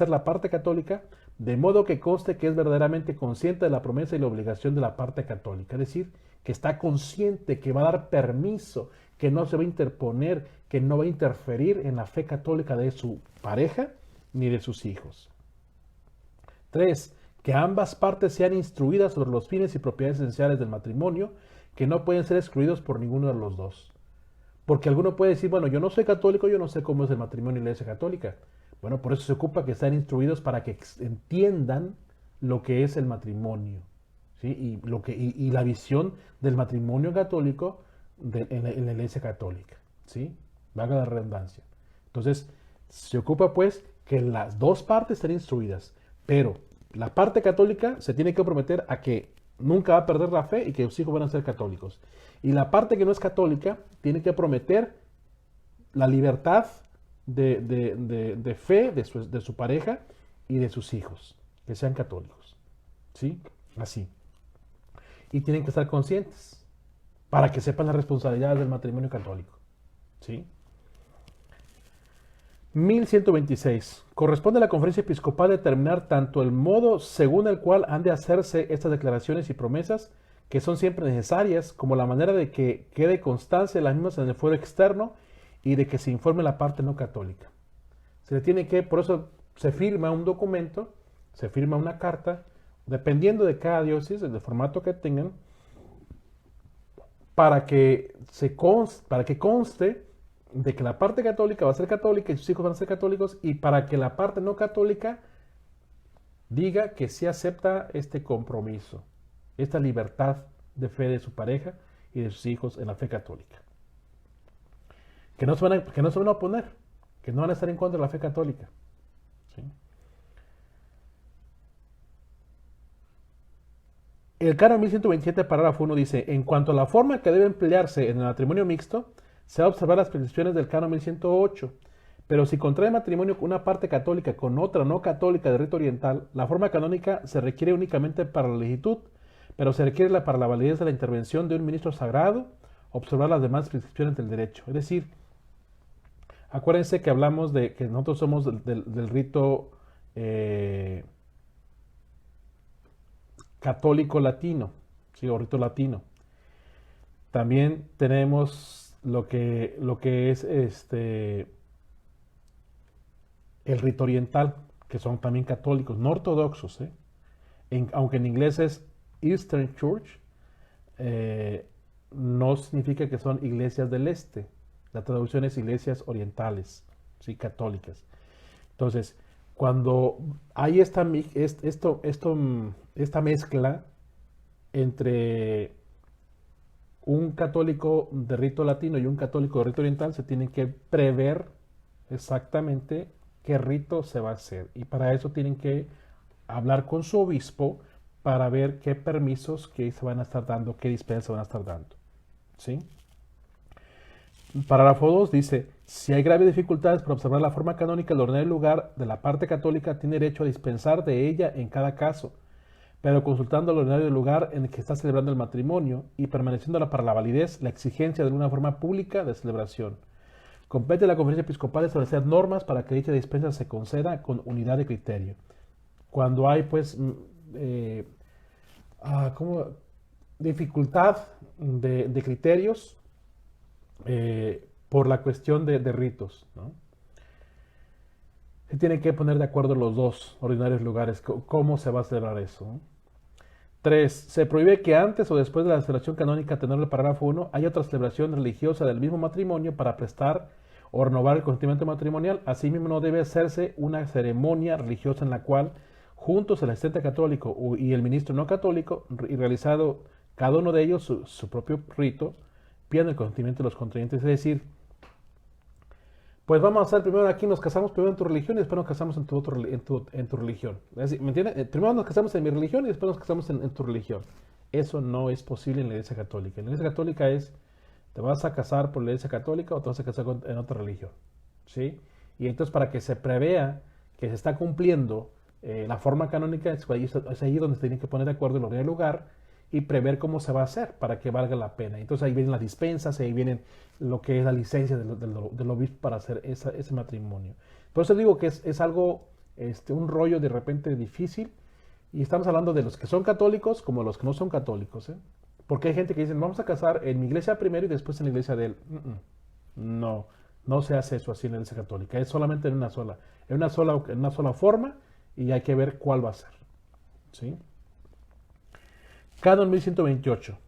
la parte católica, de modo que conste que es verdaderamente consciente de la promesa y la obligación de la parte católica. Es decir, que está consciente, que va a dar permiso, que no se va a interponer, que no va a interferir en la fe católica de su pareja ni de sus hijos. 3. Que ambas partes sean instruidas sobre los fines y propiedades esenciales del matrimonio, que no pueden ser excluidos por ninguno de los dos. Porque alguno puede decir, bueno, yo no soy católico, yo no sé cómo es el matrimonio en la Iglesia Católica. Bueno, por eso se ocupa que sean instruidos para que entiendan lo que es el matrimonio, ¿sí? Y la visión del matrimonio católico en la Iglesia Católica, ¿sí? Valga la redundancia. Entonces, se ocupa pues que las dos partes estén instruidas, pero la parte católica se tiene que comprometer a que nunca va a perder la fe y que sus hijos van a ser católicos. Y la parte que no es católica tiene que prometer la libertad de fe de su pareja y de sus hijos, que sean católicos. ¿Sí? Así. Y tienen que estar conscientes para que sepan las responsabilidades del matrimonio católico. ¿Sí? 1126. Corresponde a la conferencia episcopal determinar tanto el modo según el cual han de hacerse estas declaraciones y promesas, que son siempre necesarias, como la manera de que quede constancia de las mismas en el fuero externo y de que se informe la parte no católica. Se le tiene que, por eso se firma un documento, se firma una carta, dependiendo de cada diócesis, del formato que tengan, para que conste de que la parte católica va a ser católica y sus hijos van a ser católicos, y para que la parte no católica diga que sí acepta este compromiso, esta libertad de fe de su pareja y de sus hijos en la fe católica. Que no se van a oponer, que no van a estar en contra de la fe católica. ¿Sí? El canon 1127, parágrafo 1 dice: en cuanto a la forma que debe emplearse en el matrimonio mixto, se va a observar las prescripciones del canon 1108, pero si contrae matrimonio una parte católica con otra no católica de rito oriental, la forma canónica se requiere únicamente para la legitud, pero se requiere para la validez de la intervención de un ministro sagrado, observar las demás prescripciones del derecho. Es decir, acuérdense que hablamos de que nosotros somos del rito católico latino, ¿sí? O rito latino. También tenemos lo que es el rito oriental, que son también católicos, no ortodoxos, aunque en inglés es Eastern Church, no significa que son iglesias del este. La traducción es iglesias orientales, ¿sí? Católicas. Entonces, cuando hay esta mezcla entre un católico de rito latino y un católico de rito oriental, se tiene que prever exactamente qué rito se va a hacer. Y para eso tienen que hablar con su obispo para ver qué permisos que se van a estar dando, qué dispensas se van a estar dando. ¿Sí? Parágrafo 2 dice: si hay graves dificultades para observar la forma canónica, el ordinario lugar de la parte católica tiene derecho a dispensar de ella en cada caso, pero consultando el ordinario lugar en el que está celebrando el matrimonio y permaneciendo para la validez la exigencia de alguna forma pública de celebración. Compete a la conferencia episcopal establecer normas para que dicha dispensa se conceda con unidad de criterio. Cuando hay pues dificultad de criterios, por la cuestión de ritos, ¿no? Se tienen que poner de acuerdo los dos ordinarios lugares, cómo se va a celebrar eso, ¿no? 3. Se prohíbe que antes o después de la celebración canónica, tenor del parágrafo 1, haya otra celebración religiosa del mismo matrimonio para prestar o renovar el consentimiento matrimonial. Asimismo, no debe hacerse una ceremonia religiosa en la cual juntos el asistente católico y el ministro no católico, y realizado cada uno de ellos su propio rito, pidan el consentimiento de los contrayentes. Es decir, pues vamos a hacer primero aquí, nos casamos primero en tu religión y después nos casamos en tu religión. Es decir, ¿me entiendes? Primero nos casamos en mi religión y después nos casamos en tu religión. Eso no es posible en la Iglesia Católica. En la Iglesia Católica te vas a casar por la Iglesia Católica o te vas a casar en otra religión. ¿Sí? Y entonces, para que se prevea que se está cumpliendo la forma canónica, es ahí donde se tienen que poner de acuerdo el ordinario lugar y prever cómo se va a hacer para que valga la pena. Entonces ahí vienen las dispensas, ahí vienen lo que es la licencia del obispo para hacer ese matrimonio. Por eso digo que es algo, un rollo de repente difícil, y estamos hablando de los que son católicos como los que no son católicos, porque hay gente que dice, vamos a casar en mi iglesia primero y después en la iglesia de él. No se hace eso así en la iglesia católica, es solamente en una sola forma, y hay que ver cuál va a ser. ¿Sí? Canon 1128.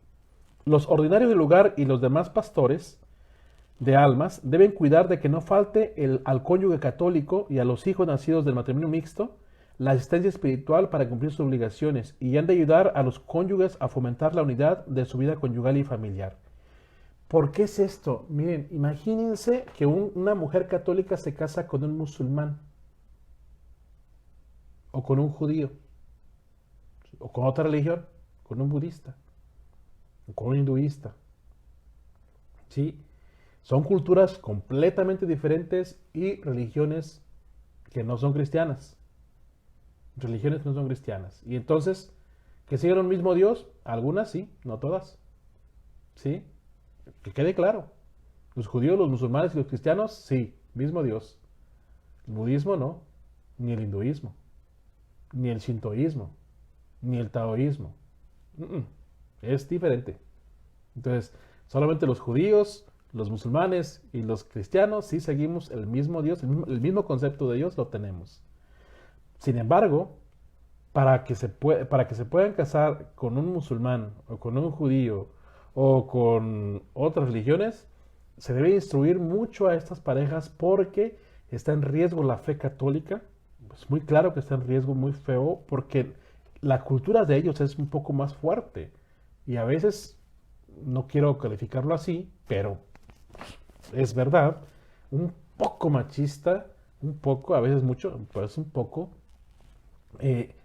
Los ordinarios del lugar y los demás pastores de almas deben cuidar de que no falte al cónyuge católico y a los hijos nacidos del matrimonio mixto la asistencia espiritual para cumplir sus obligaciones y han de ayudar a los cónyuges a fomentar la unidad de su vida conyugal y familiar. ¿Por qué es esto? Miren, imagínense que una mujer católica se casa con un musulmán o con un judío o con otra religión, con un budista o con un hinduista. ¿Sí? Son culturas completamente diferentes y religiones que no son cristianas. Religiones que no son cristianas. Y entonces, ¿que siguen un mismo Dios? Algunas sí, no todas. ¿Sí? Que quede claro. Los judíos, los musulmanes y los cristianos, sí, mismo Dios. El budismo no, ni el hinduismo, ni el shintoísmo, ni el taoísmo. Es diferente. Entonces, solamente los judíos, los musulmanes y los cristianos sí seguimos el mismo Dios, el mismo concepto de Dios lo tenemos. Sin embargo, para que se puedan casar con un musulmán o con un judío o con otras religiones, se debe instruir mucho a estas parejas porque está en riesgo la fe católica. Es muy claro que está en riesgo muy feo porque la cultura de ellos es un poco más fuerte y a veces, no quiero calificarlo así, pero es verdad, un poco machista, un poco, a veces mucho, pues un poco,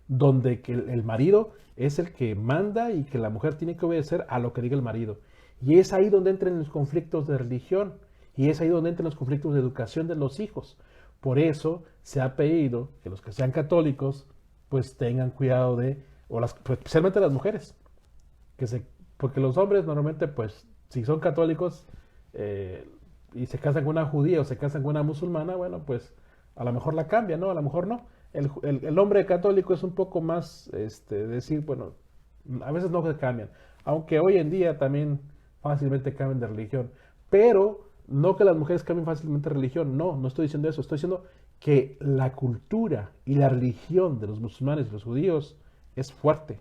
donde que el marido es el que manda y que la mujer tiene que obedecer a lo que diga el marido. Y es ahí donde entran los conflictos de religión y es ahí donde entran los conflictos de educación de los hijos. Por eso se ha pedido que los que sean católicos pues tengan cuidado de, pues, especialmente las mujeres, porque los hombres normalmente pues si son católicos y se casan con una judía o se casan con una musulmana, bueno pues a lo mejor la cambian, ¿no? A lo mejor no. El hombre católico es un poco más, decir, bueno, a veces no se cambian, aunque hoy en día también fácilmente cambian de religión, pero no que las mujeres cambien fácilmente de religión, no estoy diciendo eso, estoy diciendo que la cultura y la religión de los musulmanes y los judíos es fuerte,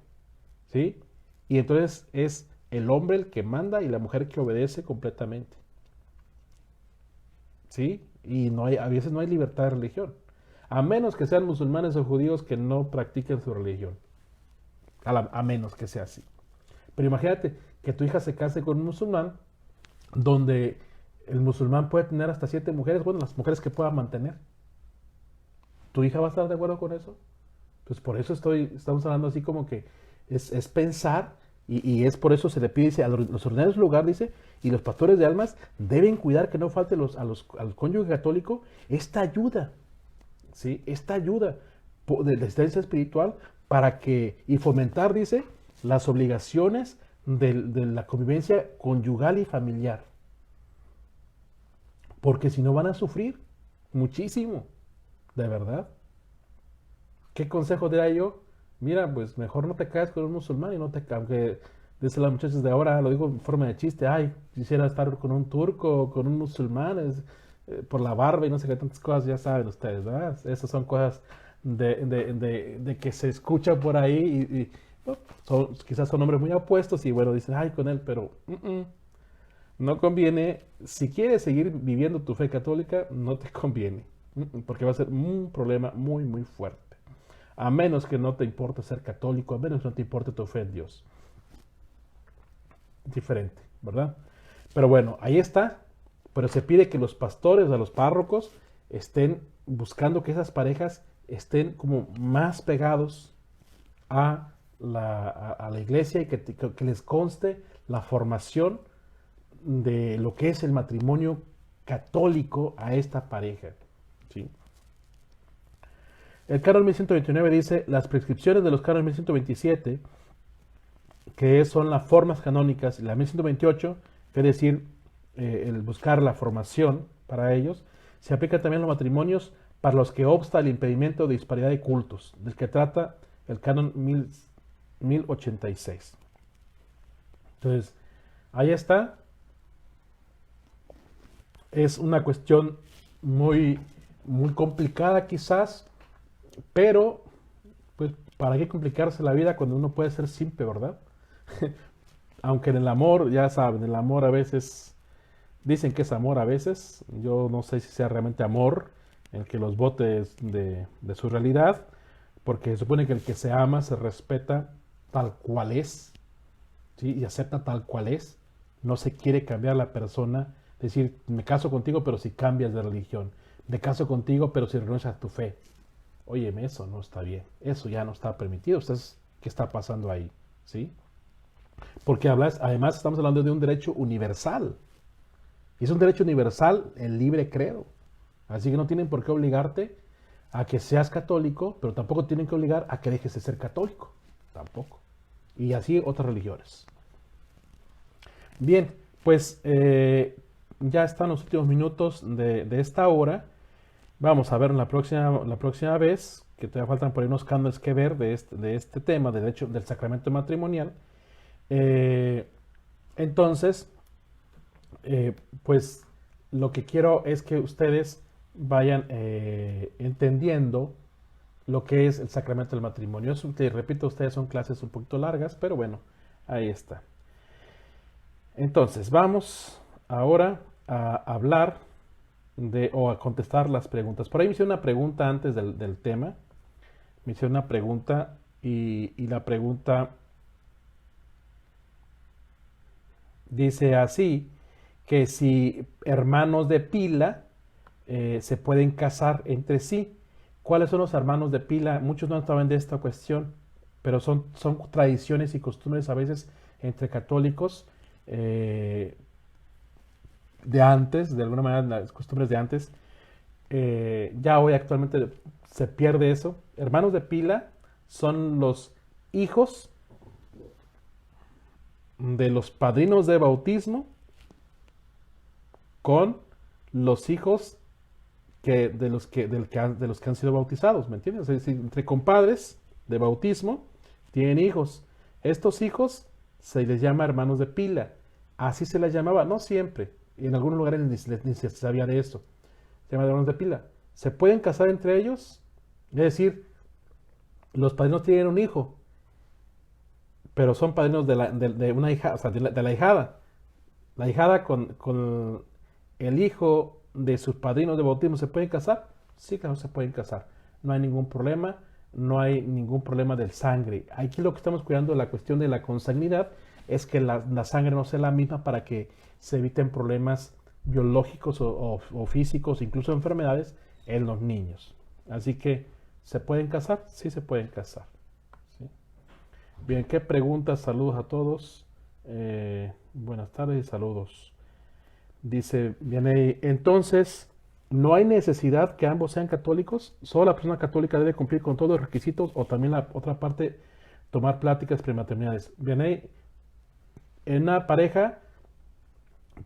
¿sí? Y entonces es el hombre el que manda y la mujer que obedece completamente, ¿sí? Y a veces no hay libertad de religión. A menos que sean musulmanes o judíos que no practiquen su religión. A menos que sea así. Pero imagínate que tu hija se case con un musulmán, donde el musulmán puede tener hasta 7 mujeres, bueno, las mujeres que pueda mantener. ¿Tu hija va a estar de acuerdo con eso? Pues por eso estamos hablando así como que es pensar, y es por eso se le pide, dice, a los ordinarios del lugar, dice, y los pastores de almas deben cuidar que no falte al cónyuge católico esta ayuda. ¿Sí? Esta ayuda de asistencia espiritual y fomentar, dice, las obligaciones de la convivencia conyugal y familiar. Porque si no van a sufrir muchísimo, de verdad. ¿Qué consejo daría yo? Mira, pues mejor no te caes con un musulmán y aunque dice las muchachas de ahora, lo digo en forma de chiste, ay, quisiera estar con un turco o con un musulmán, por la barba y no sé qué tantas cosas, ya saben ustedes, ¿verdad? Esas son cosas de que se escucha por ahí y quizás son hombres muy opuestos y bueno, dicen, ay, con él, pero no conviene. Si quieres seguir viviendo tu fe católica, no te conviene, porque va a ser un problema muy, muy fuerte. A menos que no te importe ser católico, a menos que no te importe tu fe en Dios. Diferente, ¿verdad? Pero bueno, ahí está. Pero se pide que los pastores o los párrocos estén buscando que esas parejas estén como más pegados a la iglesia y que les conste la formación de lo que es el matrimonio católico a esta pareja. ¿Sí? El canon 1129 dice, las prescripciones de los cánones 1127, que son las formas canónicas, y la 1128, que es decir, el buscar la formación para ellos, se aplica también a los matrimonios para los que obsta el impedimento de disparidad de cultos, del que trata el canon 1086. Entonces, ahí está. Es una cuestión muy, muy complicada quizás, pero pues para qué complicarse la vida cuando uno puede ser simple, ¿verdad? Aunque en el amor, ya saben, el amor a veces, dicen que es amor a veces, yo no sé si sea realmente amor, el que los botes de su realidad, porque se supone que el que se ama se respeta tal cual es, ¿sí? Y acepta tal cual es. No se quiere cambiar la persona, decir, me caso contigo, pero si cambias de religión. Me caso contigo, pero si renuncias a tu fe. Óyeme, eso no está bien. Eso ya no está permitido. Entonces, ¿qué está pasando ahí? ¿Sí? Porque además estamos hablando de un derecho universal. Y es un derecho universal el libre credo. Así que no tienen por qué obligarte a que seas católico, pero tampoco tienen que obligar a que dejes de ser católico. Tampoco. Y así otras religiones. Bien, pues ya están los últimos minutos de esta hora. Vamos a ver la próxima vez, que todavía faltan por ahí unos canales que ver de este tema, del hecho del sacramento matrimonial. Entonces, pues lo que quiero es que ustedes vayan entendiendo lo que es el sacramento del matrimonio. Te repito, ustedes son clases un poquito largas, pero bueno, ahí está. Entonces, vamos ahora a hablar o a contestar las preguntas. Por ahí me hicieron una pregunta antes del tema. Me hicieron una pregunta y la pregunta dice así, que si hermanos de pila se pueden casar entre sí. ¿Cuáles son los hermanos de pila? Muchos no saben de esta cuestión, pero son tradiciones y costumbres a veces entre católicos de antes, de alguna manera las costumbres de antes. Ya hoy actualmente se pierde eso. Hermanos de pila son los hijos de los padrinos de bautismo con los hijos de los que han sido bautizados, ¿me entiendes? Es decir, entre compadres de bautismo tienen hijos. Estos hijos se les llama hermanos de pila. Así se les llamaba, no siempre. En algunos lugares ni se sabía de eso. Se llama hermanos de pila. ¿Se pueden casar entre ellos? Es decir, los padrinos tienen un hijo, pero son padrinos de una hija, o sea, de la hijada. La hijada con el hijo de sus padrinos de bautismo, ¿se pueden casar? Sí, claro, se pueden casar. No hay ningún problema, no hay ningún problema del sangre. Aquí lo que estamos cuidando de la cuestión de la consanguinidad es que la sangre no sea la misma para que se eviten problemas biológicos o físicos, incluso enfermedades en los niños. Así que, ¿se pueden casar? Sí, se pueden casar. ¿Sí? Bien, ¿qué preguntas? Saludos a todos. Buenas tardes y saludos. Dice, viene, entonces, ¿no hay necesidad que ambos sean católicos? ¿Solo la persona católica debe cumplir con todos los requisitos o también la otra parte tomar pláticas prematrimoniales? Viene, en una pareja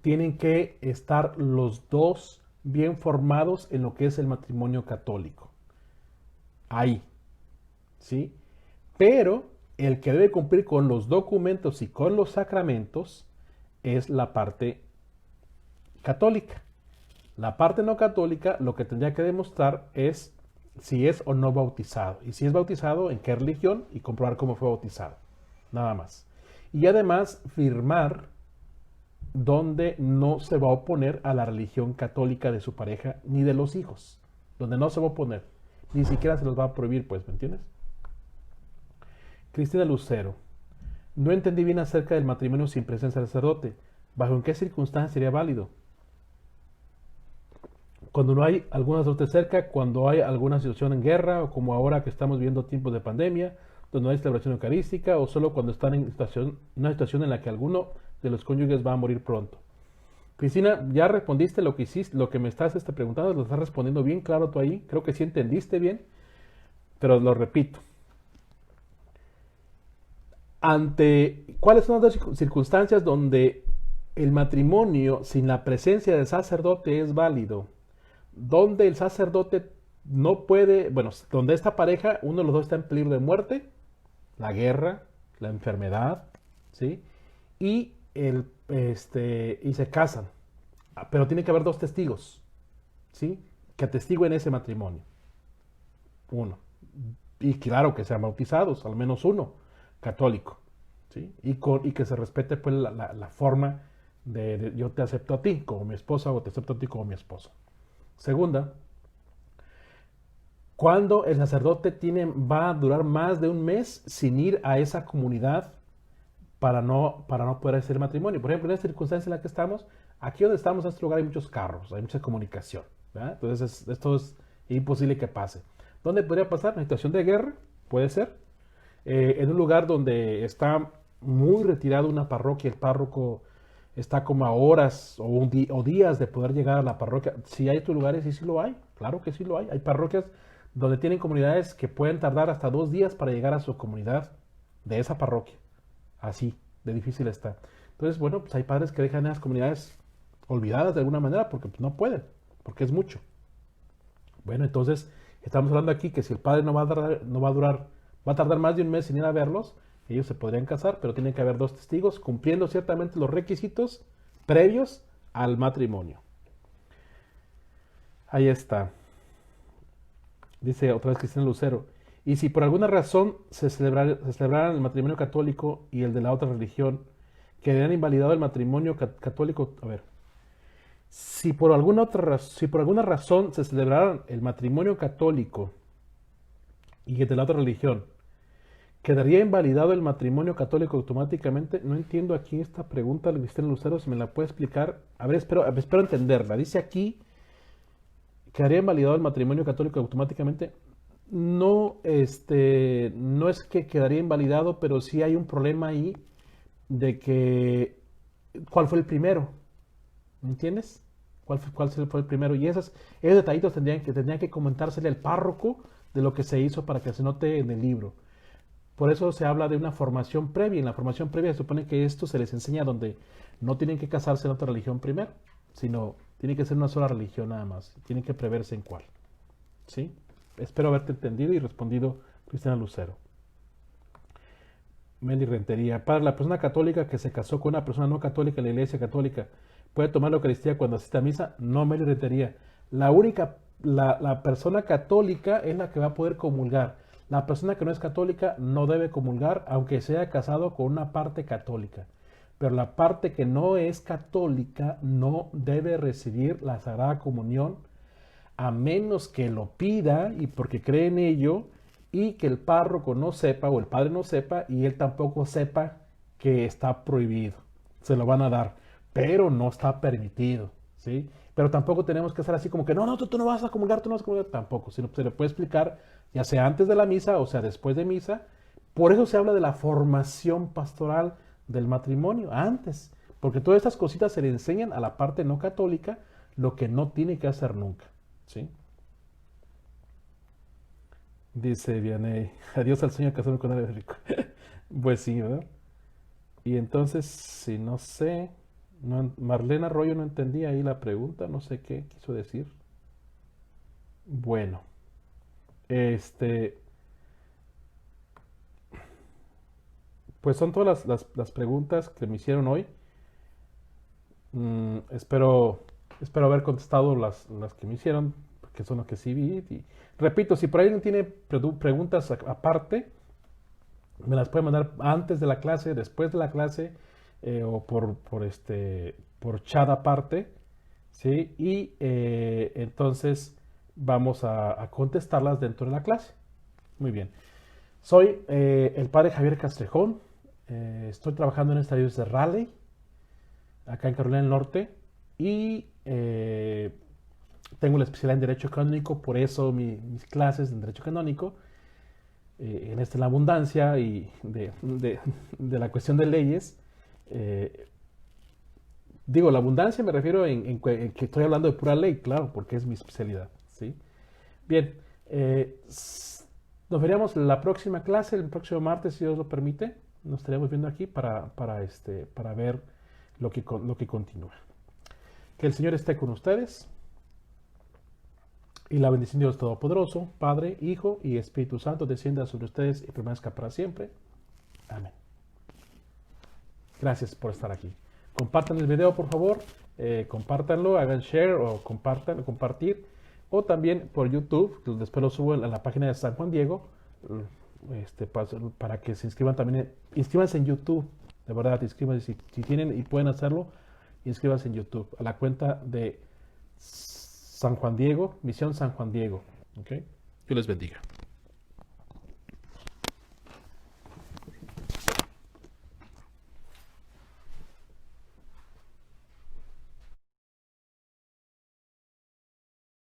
tienen que estar los dos bien formados en lo que es el matrimonio católico. Ahí, ¿sí? Pero el que debe cumplir con los documentos y con los sacramentos es la parte católica. La parte no católica lo que tendría que demostrar es si es o no bautizado. Y si es bautizado, en qué religión y comprobar cómo fue bautizado. Nada más. Y además firmar donde no se va a oponer a la religión católica de su pareja ni de los hijos. Donde no se va a oponer. Ni siquiera se los va a prohibir, pues, ¿me entiendes? Cristina Lucero. No entendí bien acerca del matrimonio sin presencia del sacerdote. ¿Bajo en qué circunstancias sería válido? Cuando no hay algún sacerdote cerca, cuando hay alguna situación en guerra, o como ahora que estamos viviendo tiempos de pandemia, donde no hay celebración eucarística, o solo cuando están en una situación en la que alguno de los cónyuges va a morir pronto. Cristina, ya respondiste lo que hiciste, lo que me estás preguntando, lo estás respondiendo bien claro tú ahí, creo que sí entendiste bien, pero lo repito. ¿Cuáles son las circunstancias donde el matrimonio sin la presencia del sacerdote es válido? Donde el sacerdote no puede, bueno, donde esta pareja, uno de los dos está en peligro de muerte, la guerra, la enfermedad, ¿sí? Y se casan. Pero tiene que haber dos testigos, ¿sí? Que atestiguen ese matrimonio. Uno. Y claro, que sean bautizados, al menos uno, católico, ¿sí? Y que se respete pues la forma de yo te acepto a ti como mi esposa o te acepto a ti como mi esposo. Segunda, cuando el sacerdote va a durar más de un mes sin ir a esa comunidad para no poder hacer matrimonio. Por ejemplo, en esta circunstancia en la que estamos, aquí donde estamos, en este lugar hay muchos carros, hay mucha comunicación, ¿verdad? Entonces esto es imposible que pase. ¿Dónde podría pasar? En situación de guerra, puede ser. En un lugar donde está muy retirado una parroquia, el párroco está como a horas o días de poder llegar a la parroquia. Si hay otros lugares, y sí lo hay, claro que sí lo hay. Hay parroquias donde tienen comunidades que pueden tardar hasta 2 días para llegar a su comunidad de esa parroquia. Así de difícil está. Entonces, bueno, pues hay padres que dejan esas comunidades olvidadas de alguna manera porque pues, no pueden, porque es mucho. Bueno, entonces estamos hablando aquí que si el padre no va a tardar más de un mes sin ir a verlos, ellos se podrían casar, pero tienen que haber 2 testigos cumpliendo ciertamente los requisitos previos al matrimonio. Ahí está. Dice otra vez Cristina Lucero. Y si por alguna razón se celebrara el matrimonio católico y el de la otra religión, quedarían invalidado el matrimonio católico. A ver. Si por alguna razón se celebrara el matrimonio católico y el de la otra religión, ¿quedaría invalidado el matrimonio católico automáticamente? No entiendo aquí esta pregunta, Cristina Lucero, si me la puede explicar. A ver, espero entenderla. Dice aquí, ¿quedaría invalidado el matrimonio católico automáticamente? No, no es que quedaría invalidado, pero sí hay un problema ahí de que, ¿cuál fue el primero? ¿Me entiendes? ¿Cuál fue el primero? Y esos detallitos tendrían que comentársele al párroco de lo que se hizo para que se note en el libro. Por eso se habla de una formación previa. En la formación previa se supone que esto se les enseña donde no tienen que casarse en otra religión primero, sino tiene que ser una sola religión nada más. Tienen que preverse en cuál. ¿Sí? Espero haberte entendido y respondido, Cristina Lucero. Meli Rentería. Para la persona católica que se casó con una persona no católica en la iglesia católica, ¿puede tomar la Eucaristía cuando asiste a misa? No, Meli Rentería. La persona católica es la que va a poder comulgar. La persona que no es católica no debe comulgar, aunque sea casado con una parte católica. Pero la parte que no es católica no debe recibir la Sagrada Comunión, a menos que lo pida y porque cree en ello, y que el párroco no sepa o el padre no sepa y él tampoco sepa que está prohibido. Se lo van a dar, pero no está permitido, ¿sí? Pero tampoco tenemos que hacer así como que no, tú no vas a comulgar, tú no vas a comulgar, tampoco, sino se le puede explicar ya sea antes de la misa o sea después de misa. Por eso se habla de la formación pastoral del matrimonio, antes, porque todas estas cositas se le enseñan a la parte no católica, lo que no tiene que hacer nunca, ¿sí? Dice Vianney, adiós al sueño de casarme con alguien rico. Pues sí, ¿verdad? Y entonces, si no sé, Marlene Arroyo no entendía ahí la pregunta, no sé qué quiso decir. Bueno, este, pues son todas las preguntas que me hicieron hoy. Espero haber contestado las que me hicieron, que son las que sí vi. Y, repito, si por ahí no tiene preguntas aparte, me las puede mandar antes de la clase, después de la clase, o por chat aparte, ¿sí? Y entonces vamos a contestarlas dentro de la clase. Muy bien. Soy el padre Javier Castrejón. Estoy trabajando en esta diócesis de Raleigh, acá en Carolina del Norte, y tengo la especialidad en Derecho Canónico, por eso mis clases en Derecho Canónico, en la abundancia y de la cuestión de leyes. Digo, la abundancia me refiero en que estoy hablando de pura ley, claro, porque es mi especialidad, ¿sí? Bien, nos veríamos la próxima clase, el próximo martes, si Dios lo permite. Nos estaremos viendo aquí para ver lo que continúa. Que el Señor esté con ustedes. Y la bendición de Dios Todopoderoso, Padre, Hijo y Espíritu Santo descienda sobre ustedes y permanezca para siempre. Amén. Gracias por estar aquí. Compartan el video, por favor. Compártanlo, hagan share o compartir. O también por YouTube, después lo subo a la página de San Juan Diego. Para que se inscriban también. Inscríbanse en YouTube. De verdad, inscríbanse. Si tienen y pueden hacerlo, inscríbanse en YouTube. A la cuenta de San Juan Diego, Misión San Juan Diego. ¿Okay? Dios les bendiga.